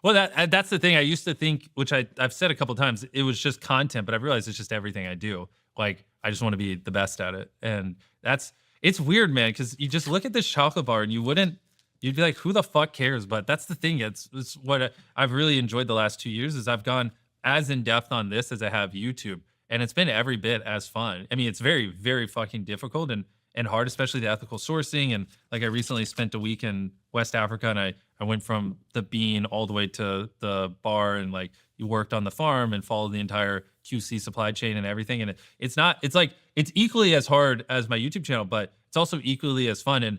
Well, that's the thing. I used to think, which I've said a couple times, it was just content, but I've realized it's just everything I do. Like, I just want to be the best at it, and it's weird, man. Because you just look at this chocolate bar, and you'd be like, who the fuck cares? But that's the thing. It's what I've really enjoyed the last 2 years is I've gone as in depth on this as I have YouTube, and it's been every bit as fun. I mean, it's very, very fucking difficult and hard, especially the ethical sourcing. And like, I recently spent a week in West Africa, and I went from the bean all the way to the bar, and like, you worked on the farm and followed the entire QC supply chain and everything. And it's equally as hard as my YouTube channel, but it's also equally as fun. And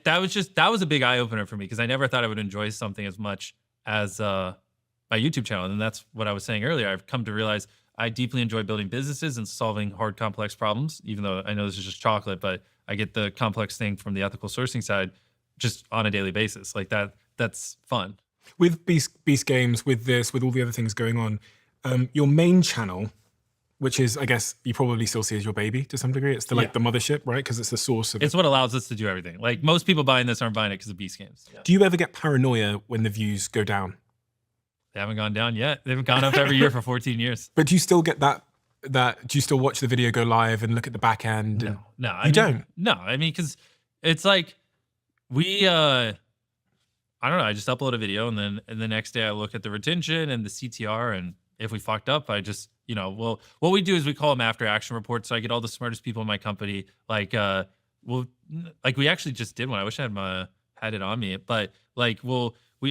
that was a big eye opener for me, because I never thought I would enjoy something as much as my YouTube channel. And that's what I was saying earlier. I've come to realize I deeply enjoy building businesses and solving hard, complex problems, even though I know this is just chocolate, but I get the complex thing from the ethical sourcing side just on a daily basis. Like that's fun. With Beast Games, with this, with all the other things going on, your main channel, which is, I guess, you probably still see as your baby to some degree. It's the the mothership, right? Because it's the source of It's what allows us to do everything. Like, most people buying this aren't buying it because of Beast Games. Yeah. Do you ever get paranoia when the views go down? They haven't gone down yet. They've gone up every year for 14 years. But do you still get that do you still watch the video go live and look at the back end? No, you don't? No, I mean, because it's like I don't know. I just upload a video, and then the next day I look at the retention and the CTR, and if we fucked up, I just well, what we do is we call them after action reports. So I get all the smartest people in my company. Like we actually just did one. I wish I had it on me, but like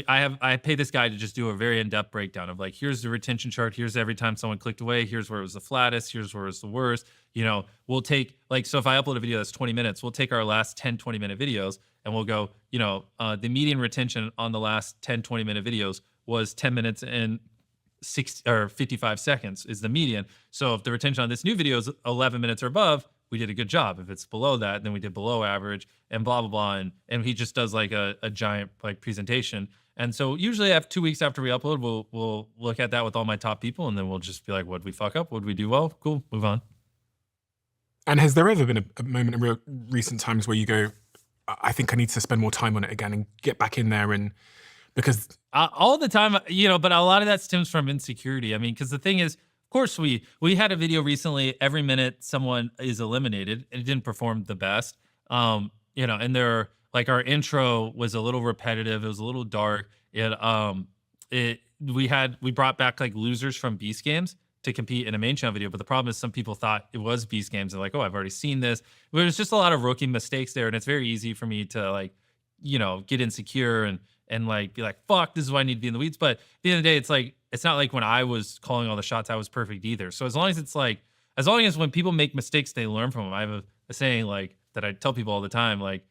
I pay this guy to just do a very in-depth breakdown of like, here's the retention chart, here's every time someone clicked away, here's where it was the flattest, here's where it was the worst. We'll take, like, so if I upload a video that's 20 minutes, we'll take our last 10 20-minute videos, and we'll go, the median retention on the last 10 20-minute videos was 10 minutes and 55 seconds is the median. So if the retention on this new video is 11 minutes or above, we did a good job. If it's below that, then we did below average, and blah, blah, blah. And he just does like a giant like presentation. And so usually 2 weeks after we upload, we'll look at that with all my top people, and then we'll just be like, what'd we fuck up? What'd we do well? Cool, move on. And has there ever been a moment in recent times where you go, I think I need to spend more time on it again and get back in there? And because all the time, but a lot of that stems from insecurity. I mean, because the thing is, of course, we had a video recently. Every minute someone is eliminated, and it didn't perform the best. And like, our intro was a little repetitive. It was a little dark. We brought back like losers from Beast Games to compete in a main channel video. But the problem is, some people thought it was Beast Games. They're like, oh, I've already seen this. But there's just a lot of rookie mistakes there, and it's very easy for me to like, get insecure and like be like, fuck, this is why I need to be in the weeds. But at the end of the day, it's like, it's not like when I was calling all the shots, I was perfect either. So as long as when people make mistakes, they learn from them. I have a saying like that I tell people all the time, like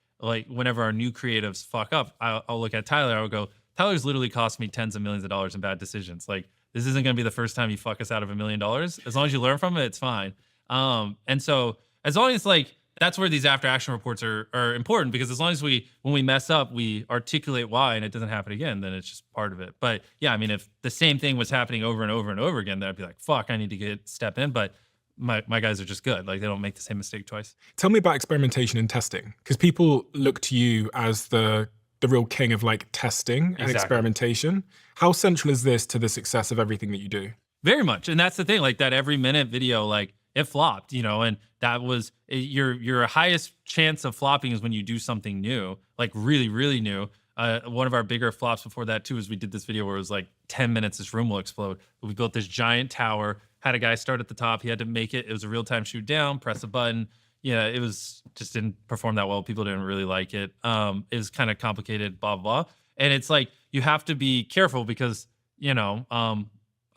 whenever our new creatives fuck up, I'll look at Tyler. I'll go, Tyler's literally cost me tens of millions of dollars in bad decisions. Like, this isn't going to be the first time you fuck us out of $1 million. As long as you learn from it, it's fine. And so as long as like, that's where these after action reports are important, because as long as when we mess up, we articulate why, and it doesn't happen again, then it's just part of it. But yeah, I mean, if the same thing was happening over and over and over again, then I'd be like, fuck, I need to step in. But my guys are just good. Like, they don't make the same mistake twice. Tell me about experimentation and testing, because people look to you as the real king of like testing and experimentation. How central is this to the success of everything that you do? Very much. And that's the thing, like, that every minute video, like, it flopped, and that was your highest chance of flopping is when you do something new, like really, really new. One of our bigger flops before that too is we did this video where it was like 10 minutes, this room will explode. We built this giant tower, had a guy start at the top. He had to make it. It was a real-time shoot down, press a button. Yeah, it was just didn't perform that well. People didn't really like it. It was kind of complicated, blah, blah, blah. And it's like, you have to be careful because,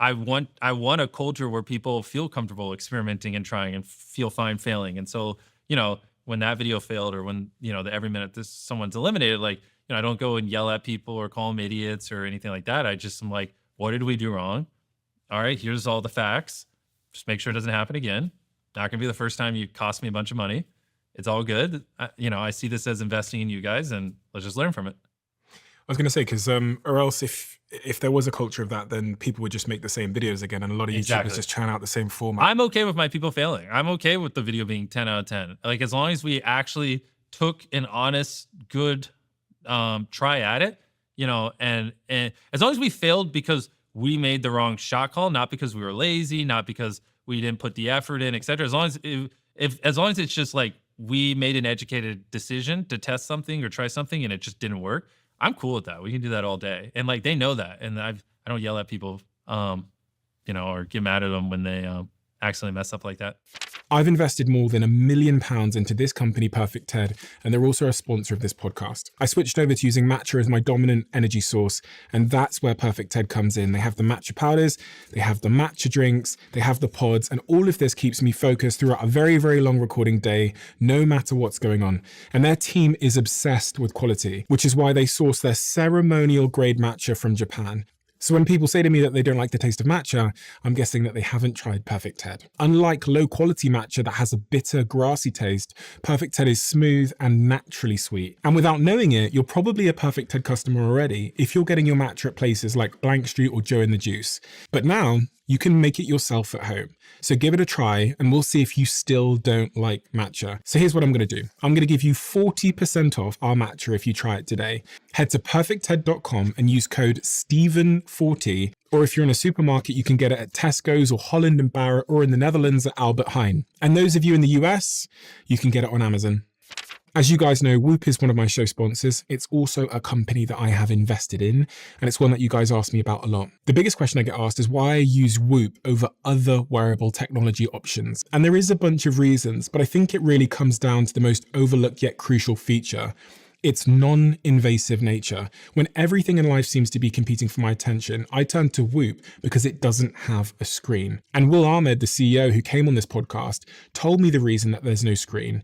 I want a culture where people feel comfortable experimenting and trying and feel fine failing. And so, when that video failed, or when, the every minute someone's eliminated, like, I don't go and yell at people or call them idiots or anything like that. I just am like, what did we do wrong? All right, here's all the facts. Just make sure it doesn't happen again. Not gonna be the first time you cost me a bunch of money. It's all good. I see this as investing in you guys, and let's just learn from it. I was going to say, because or else if there was a culture of that, then people would just make the same videos again, and a lot of YouTubers just churn out the same format. I'm okay with my people failing. I'm okay with the video being 10 out of 10. Like, as long as we actually took an honest, good try at it, and as long as we failed because we made the wrong shot call, not because we were lazy, not because we didn't put the effort in, etc. As long as as long as it's just like we made an educated decision to test something or try something and it just didn't work, I'm cool with that. We can do that all day. And like, they know that. And I don't yell at people, or get mad at them when they accidentally mess up like that. I've invested more than £1 million into this company, Perfect TED, and they're also a sponsor of this podcast. I switched over to using matcha as my dominant energy source, and that's where Perfect TED comes in. They have the matcha powders, they have the matcha drinks, they have the pods, and all of this keeps me focused throughout a very, very long recording day, no matter what's going on. And their team is obsessed with quality, which is why they source their ceremonial grade matcha from Japan. So when people say to me that they don't like the taste of matcha, I'm guessing that they haven't tried Perfect TED. Unlike low quality matcha that has a bitter, grassy taste, Perfect TED is smooth and naturally sweet. And without knowing it, you're probably a Perfect TED customer already if you're getting your matcha at places like Blank Street or Joe in the Juice. But now, you can make it yourself at home. So give it a try and we'll see if you still don't like matcha. So here's what I'm gonna do. I'm gonna give you 40% off our matcha if you try it today. Head to perfectted.com and use code Steven40. Or if you're in a supermarket, you can get it at Tesco's or Holland & Barrett, or in the Netherlands at Albert Heijn. And those of you in the US, you can get it on Amazon. As you guys know, Whoop is one of my show sponsors. It's also a company that I have invested in, and it's one that you guys ask me about a lot. The biggest question I get asked is why I use Whoop over other wearable technology options. And there is a bunch of reasons, but I think it really comes down to the most overlooked yet crucial feature. Its non-invasive nature. When everything in life seems to be competing for my attention, I turn to Whoop because it doesn't have a screen. And Will Ahmed, the CEO who came on this podcast, told me the reason that there's no screen.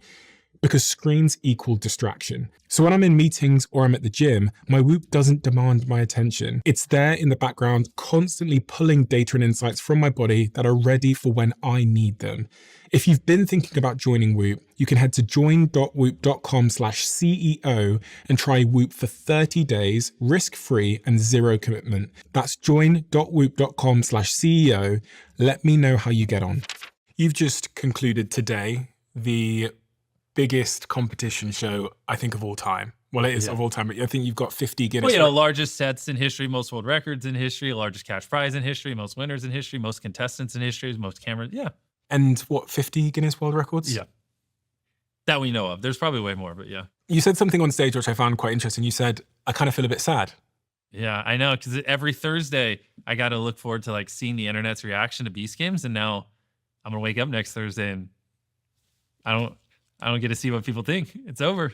Because screens equal distraction. So when I'm in meetings or I'm at the gym, my Whoop doesn't demand my attention. It's there in the background, constantly pulling data and insights from my body that are ready for when I need them. If you've been thinking about joining Whoop, you can head to join.whoop.com/CEO and try Whoop for 30 days, risk-free and zero commitment. That's join.whoop.com/CEO. Let me know how you get on. You've just concluded today the biggest competition show, I think, of all time. Well, it is of all time, but I think you've got 50 Guinness. Well, largest sets in history, most world records in history, largest cash prize in history, most winners in history, most contestants in history, most cameras. Yeah. And what, 50 Guinness World Records? Yeah. That we know of. There's probably way more, but yeah. You said something on stage which I found quite interesting. You said, I kind of feel a bit sad. Yeah, I know, because every Thursday I got to look forward to like seeing the internet's reaction to Beast Games, and now I'm gonna wake up next Thursday and I don't get to see what people think. It's over.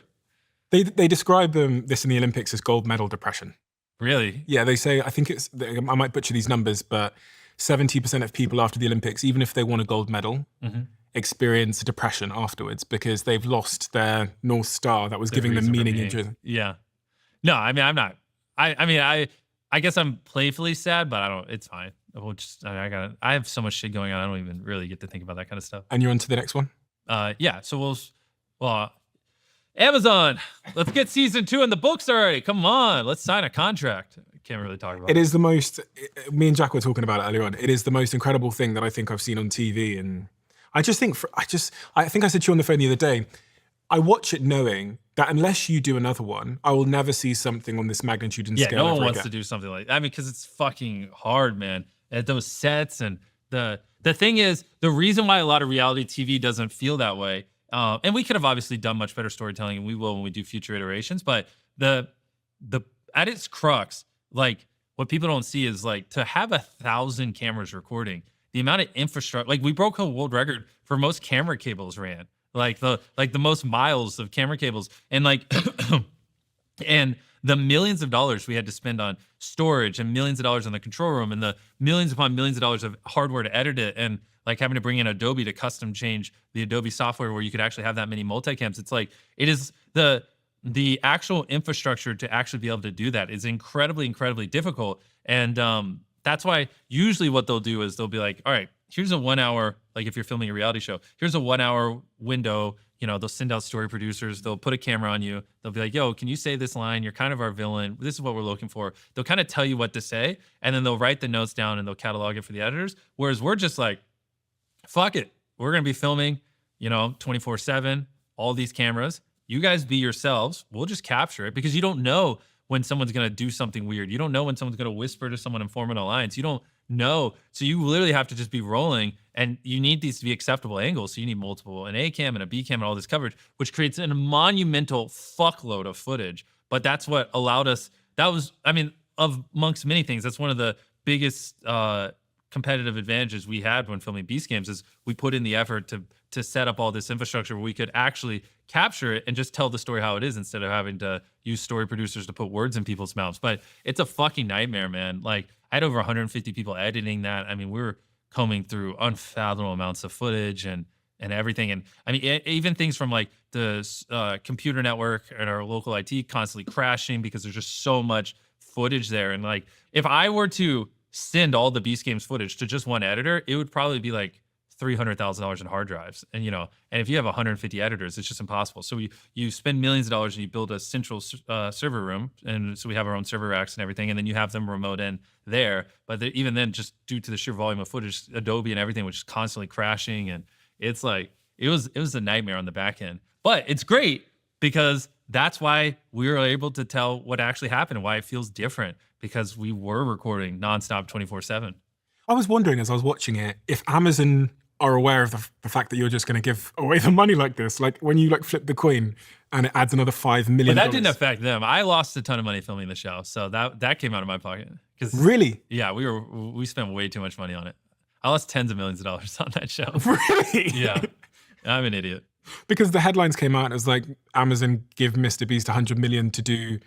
They describe this in the Olympics as gold medal depression. Really? Yeah, they say, I think I might butcher these numbers, but 70% of people after the Olympics, even if they won a gold medal, experience depression afterwards because they've lost their North Star that was giving them meaning. Yeah. No, I mean, I'm not. I guess I'm playfully sad, but I don't. It's fine. I have so much shit going on. I don't even really get to think about that kind of stuff. And you're on to the next one? Yeah. So Amazon, let's get season 2 in the books already. Come on, let's sign a contract. I can't really talk about it. It is the most, me and Jack were talking about it earlier on. It is the most incredible thing that I think I've seen on TV. And I think I said to you on the phone the other day, I watch it knowing that unless you do another one, I will never see something on this magnitude and scale. Yeah, no one wants to do something like that. I mean, because it's fucking hard, man. At those sets, and the thing is, the reason why a lot of reality TV doesn't feel that way, and we could have obviously done much better storytelling, and we will when we do future iterations, but the at its crux, like what people don't see is like to have 1,000 cameras recording, the amount of infrastructure, like we broke a world record for most camera cables ran. Like the most miles of camera cables, and like and the millions of dollars we had to spend on storage, and millions of dollars on the control room, and the millions upon millions of dollars of hardware to edit it, and like having to bring in Adobe to custom change the Adobe software where you could actually have that many multicams. It's like, it is the actual infrastructure to actually be able to do that is incredibly, incredibly difficult. And that's why usually what they'll do is they'll be like, all right, here's a 1 hour, like if you're filming a reality show, here's a 1 hour window. You know, they'll send out story producers. They'll put a camera on you. They'll be like, yo, can you say this line? You're kind of our villain. This is what we're looking for. They'll kind of tell you what to say. And then they'll write the notes down and they'll catalog it for the editors. Whereas we're just like, fuck it. We're going to be filming, 24/7, all these cameras. You guys be yourselves. We'll just capture it because you don't know when someone's going to do something weird. You don't know when someone's going to whisper to someone and form an alliance. You don't know. So you literally have to just be rolling, and you need these to be acceptable angles. So you need multiple, an A cam and a B cam and all this coverage, which creates a monumental fuckload of footage. But that's what allowed us. That was, amongst many things, that's one of the biggest competitive advantages we had when filming Beast Games is we put in the effort to set up all this infrastructure where we could actually capture it and just tell the story how it is instead of having to use story producers to put words in people's mouths. But it's a fucking nightmare, man. Like I had over 150 people editing that. I mean, we were combing through unfathomable amounts of footage and everything. And I mean, even things from like the computer network and our local IT constantly crashing because there's just so much footage there. And like, if I were to send all the Beast Games footage to just one editor, it would probably be like $300,000 in hard drives. And, and if you have 150 editors, it's just impossible. So you spend millions of dollars and you build a central server room. And so we have our own server racks and everything. And then you have them remote in there. But even then, just due to the sheer volume of footage, Adobe and everything was just constantly crashing. And it's like, it was a nightmare on the back end. But it's great because that's why we were able to tell what actually happened and why it feels different, because we were recording nonstop 24/7. I was wondering as I was watching it, if Amazon are aware of the fact that you're just going to give away the money like this, like when you like flip the coin and it adds another $5 million. But that didn't affect them. I lost a ton of money filming the show, so that came out of my pocket. Really? Yeah, we spent way too much money on it. I lost tens of millions of dollars on that show. Really? Yeah, I'm an idiot. Because the headlines came out as like Amazon give MrBeast 100 million to do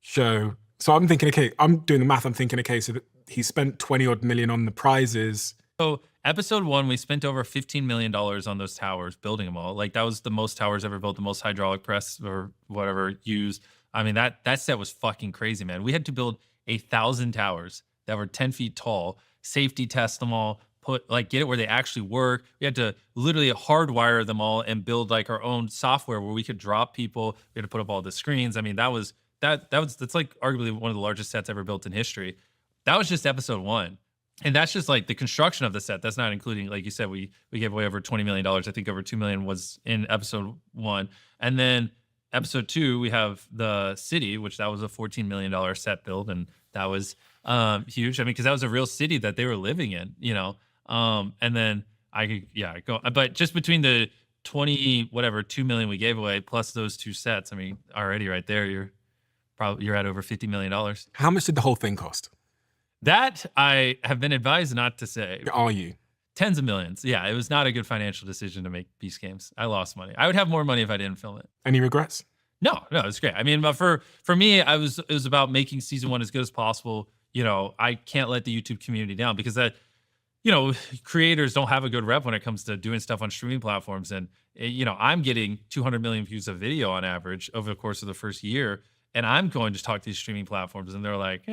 show. So I'm thinking, okay, I'm doing the math. I'm thinking, okay, so that he spent 20 odd million on the prizes. So episode 1, we spent over $15 million on those towers, building them all. Like that was the most towers ever built, the most hydraulic press or whatever used. I mean, that set was fucking crazy, man. We had to build 1,000 towers that were 10 feet tall, safety test them all, get it where they actually work. We had to literally hardwire them all and build like our own software where we could drop people. We had to put up all the screens. I mean, that's like arguably one of the largest sets ever built in history. That was just episode 1. And that's just like the construction of the set. That's not including, like you said, we gave away over $20 million. I think over $2 million was in episode 1. And then episode 2, we have the city, which that was a $14 million set build. And that was huge. I mean, because that was a real city that they were living in, and then go. But just between the 2 million we gave away plus those 2 sets, I mean, already right there, you're at over $50 million. How much did the whole thing cost? That I have been advised not to say. Are you? Tens of millions. Yeah, it was not a good financial decision to make Beast Games. I lost money. I would have more money if I didn't film it. Any regrets? No, it's great. I mean, but for me, it was about making season 1 as good as possible. I can't let the YouTube community down because that, creators don't have a good rep when it comes to doing stuff on streaming platforms. And, I'm getting 200 million views of video on average over the course of the first year. And I'm going to talk to these streaming platforms and they're like,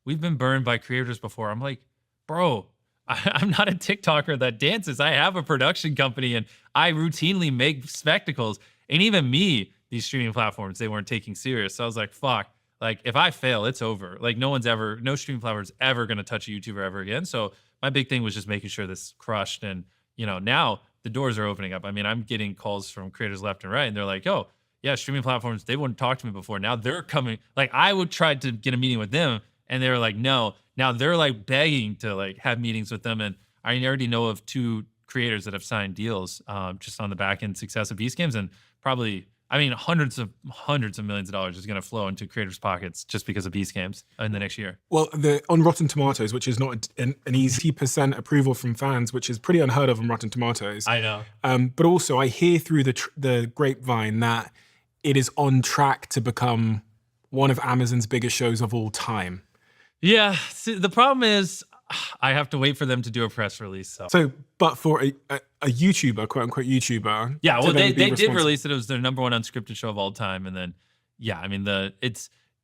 we've been burned by creators before. I'm like, bro, I'm not a TikToker that dances. I have a production company and I routinely make spectacles. And even me, these streaming platforms, they weren't taking serious. So I was like, fuck, like if I fail, it's over. Like no streaming platform's ever going to touch a YouTuber ever again. So my big thing was just making sure this crushed. And, now the doors are opening up. I mean, I'm getting calls from creators left and right. And they're like, oh, yeah, streaming platforms, they wouldn't talk to me before. Now they're coming. Like I would try to get a meeting with them. And they were like, no. Now they're like begging to like have meetings with them. And I already know of 2 creators that have signed deals just on the back end success of Beast Games. And probably, hundreds of millions of dollars is going to flow into creators' pockets just because of Beast Games in the next year. Well, on Rotten Tomatoes, which is not an easy % approval from fans, which is pretty unheard of on Rotten Tomatoes. I know. But also I hear through the grapevine that it is on track to become one of Amazon's biggest shows of all time. Yeah, see, the problem is I have to wait for them to do a press release. But for a YouTuber, quote unquote YouTuber. Yeah, well, they did release it. It was their #1 unscripted show of all time. And then,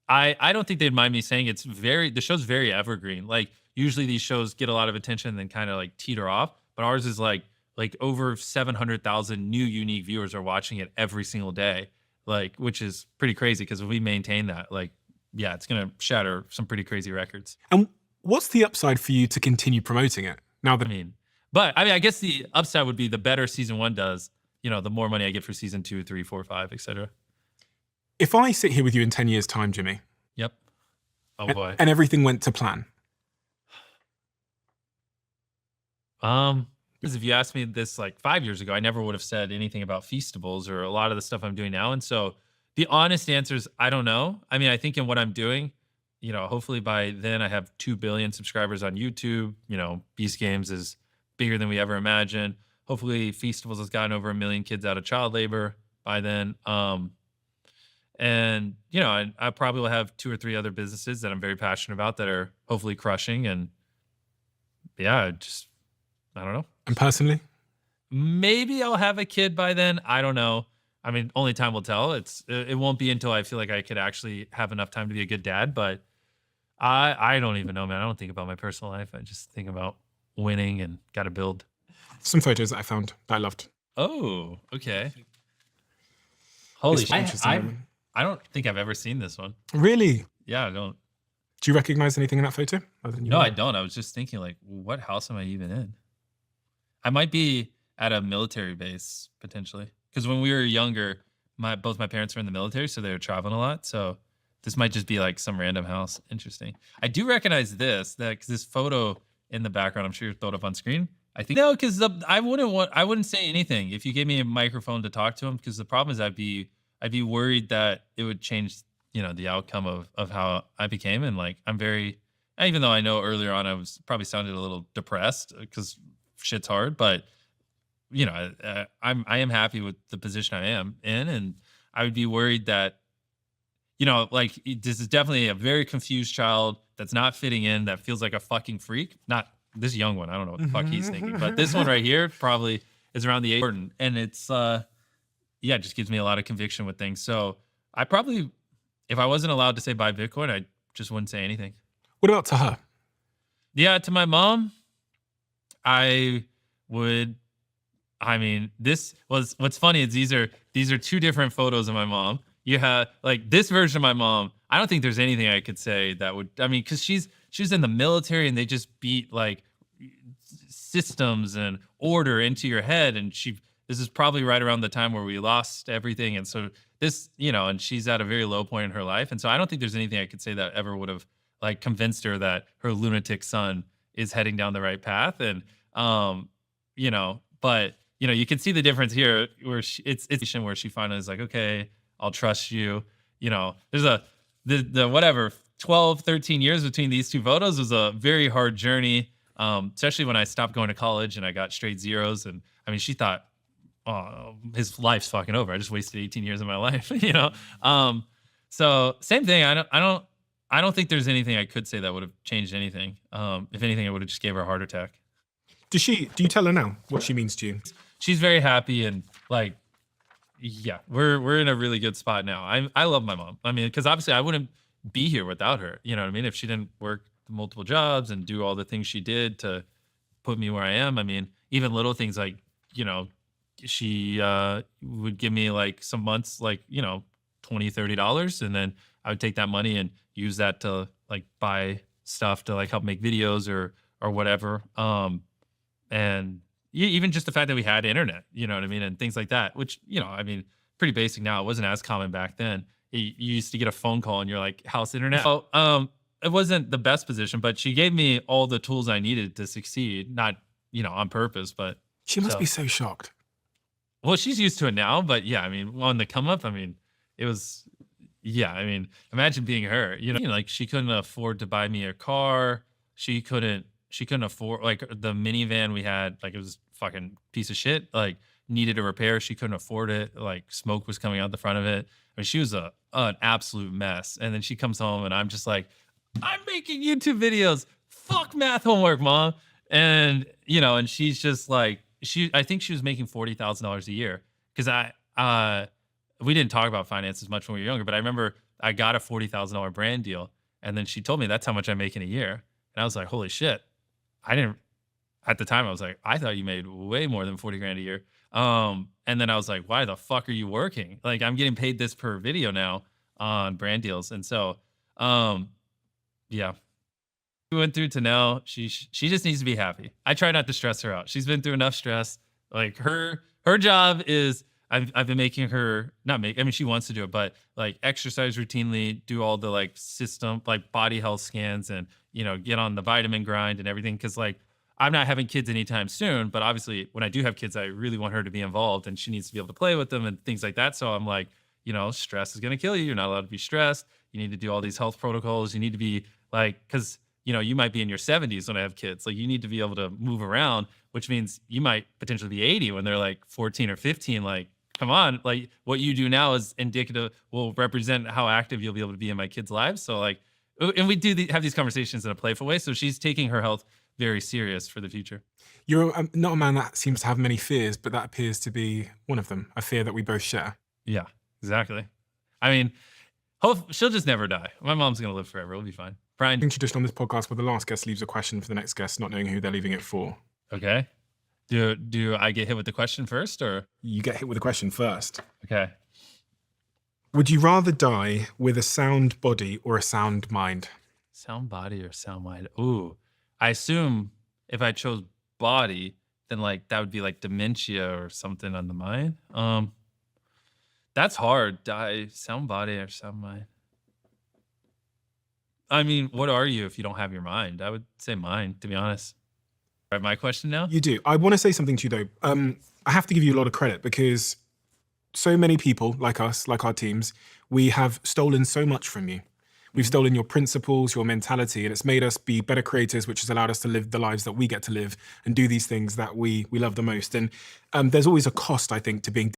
I don't think they'd mind me saying the show's very evergreen. Like usually these shows get a lot of attention and then kind of like teeter off. But ours is like over 700,000 new unique viewers are watching it every single day, like, which is pretty crazy because if we maintain that, like, yeah, it's gonna shatter some pretty crazy records. And what's the upside for you to continue promoting it now that? I mean, I guess the upside would be the better season 1 does, you know, the more money I get for season 2, 3, 4, 5, etc. If I sit here with you in 10 years' time, Jimmy. Yep. Oh boy. And everything went to plan. Because if you asked me this like 5 years ago, I never would have said anything about Feastables or a lot of the stuff I'm doing now. And so the honest answer is I don't know. I mean, I think in what I'm doing, you know, hopefully by then I have 2 billion subscribers on YouTube. You know, Beast Games is bigger than we ever imagined. Hopefully Feastables has gotten over 1 million kids out of child labor by then. And, you know, I probably will have 2 or 3 other businesses that I'm very passionate about that are hopefully crushing. And yeah, just, I don't know. And personally? Maybe I'll have a kid by then. I don't know. I mean, only time will tell. It won't be until I feel like I could actually have enough time to be a good dad. But I don't even know, man. I don't think about my personal life. I just think about winning and got to build. Some photos that I found that I loved. Oh, okay. Holy shit. I don't think I've ever seen this one. Really? Yeah, I don't. Do you recognize anything in that photo? No, I don't. I was just thinking, like, what house am I even in? I might be at a military base, potentially. Because when we were younger, both my parents were in the military, so they were traveling a lot. So this might just be like some random house. Interesting. I do recognize this photo in the background. I'm sure you throw it up on screen. I think no, because I wouldn't say anything if you gave me a microphone to talk to him. Because the problem is I'd be worried that it would change, you know, the outcome of how I became. And like even though I know earlier on I was probably sounded a little depressed because shit's hard, but you know, I am happy with the position I am in, and I would be worried that, you know, like this is definitely a very confused child that's not fitting in, that feels like a fucking freak. Not this young one, I don't know what the fuck he's thinking, but this one right here probably is around the age, and it's yeah, it just gives me a lot of conviction with things. So I probably, if I wasn't allowed to say buy Bitcoin, I just wouldn't say anything. What about to her? Yeah, to my mom, I mean, what's funny is these are 2 different photos of my mom. You have like this version of my mom. I don't think there's anything I could say that would, I mean, because she's in the military and they just beat like systems and order into your head. And this is probably right around the time where we lost everything. And so this, you know, and she's at a very low point in her life. And so I don't think there's anything I could say that ever would have like convinced her that her lunatic son is heading down the right path. And, you know, but you know, you can see the difference here where it's where she finally is like, okay, I'll trust you. You know, there's the whatever 12, 13 years between these 2 photos was a very hard journey. Especially when I stopped going to college and I got straight zeros. And I mean, she thought, oh, his life's fucking over. I just wasted 18 years of my life, you know? So same thing. I don't think there's anything I could say that would have changed anything. If anything, it would have just gave her a heart attack. Do you tell her now what she means to you? She's very happy, and like, yeah, we're in a really good spot now. I love my mom. I mean, because obviously I wouldn't be here without her. You know what I mean? If she didn't work multiple jobs and do all the things she did to put me where I am. I mean, even little things like, you know, she would give me like some months, like, you know, $20, $30, and then I would take that money and use that to like buy stuff to like help make videos or whatever. And even just the fact that we had internet, you know what I mean? And things like that, which, you know, I mean, pretty basic now. It wasn't as common back then. You used to get a phone call and you're like, house internet. So, it wasn't the best position, but she gave me all the tools I needed to succeed. Not, you know, on purpose, but. She must be so shocked. Well, she's used to it now, but yeah, I mean, on the come up, I mean, it was, yeah, I mean, imagine being her, you know, like she couldn't afford to buy me a car. She couldn't afford, like the minivan we had, like it was fucking piece of shit, like needed a repair. She couldn't afford it. Like smoke was coming out the front of it. I mean, she was an absolute mess. And then she comes home and I'm just like, I'm making YouTube videos. Fuck math homework, mom. And, you know, and she's just like, I think she was making $40,000 a year. Cause we didn't talk about finances much when we were younger, but I remember I got a $40,000 brand deal. And then she told me that's how much I make in a year. And I was like, holy shit. I didn't, at the time, I was like, I thought you made way more than 40 grand a year. And then I was like, why the fuck are you working? Like, I'm getting paid this per video now on brand deals. And so, um, yeah, we went through to now. She just needs to be happy. I try not to stress her out. She's been through enough stress. Like her job is I've been making her not make. I mean, she wants to do it, but like exercise routinely, do all the like system like body health scans, and get on the vitamin grind and everything. Because like I'm not having kids anytime soon, but obviously when I do have kids, I really want her to be involved, and she needs to be able to play with them and things like that. So I'm like, stress is gonna kill you. You're not allowed to be stressed. You need to do all these health protocols. You need to be like, because you might be in your 70s when I have kids. Like you need to be able to move around, which means you might potentially be 80 when they're like 14 or 15. Like, come on, like what you do now is indicative, will represent how active you'll be able to be in my kids' lives. So like, and we do have these conversations in a playful way. So she's taking her health very serious for the future. You're not a man that seems to have many fears, but that appears to be one of them, a fear that we both share. Yeah, exactly. I mean, she'll just never die. My mom's going to live forever. It'll be fine. Brian. Tradition on this podcast where the last guest leaves a question for the next guest, not knowing who they're leaving it for. Okay. Do I get hit with the question first, or? You get hit with a question first. Okay. Would you rather die with a sound body or a sound mind? Sound body or sound mind? Ooh, I assume if I chose body, then like that would be like dementia or something on the mind. That's hard. Die sound body or sound mind. I mean, what are you if you don't have your mind? I would say mind, to be honest. All right, my question now? You do. I want to say something to you, though. I have to give you a lot of credit because so many people like us, like our teams, we have stolen so much from you. We've stolen your principles, your mentality, and it's made us be better creators, which has allowed us to live the lives that we get to live and do these things that we love the most. And there's always a cost, I think, to being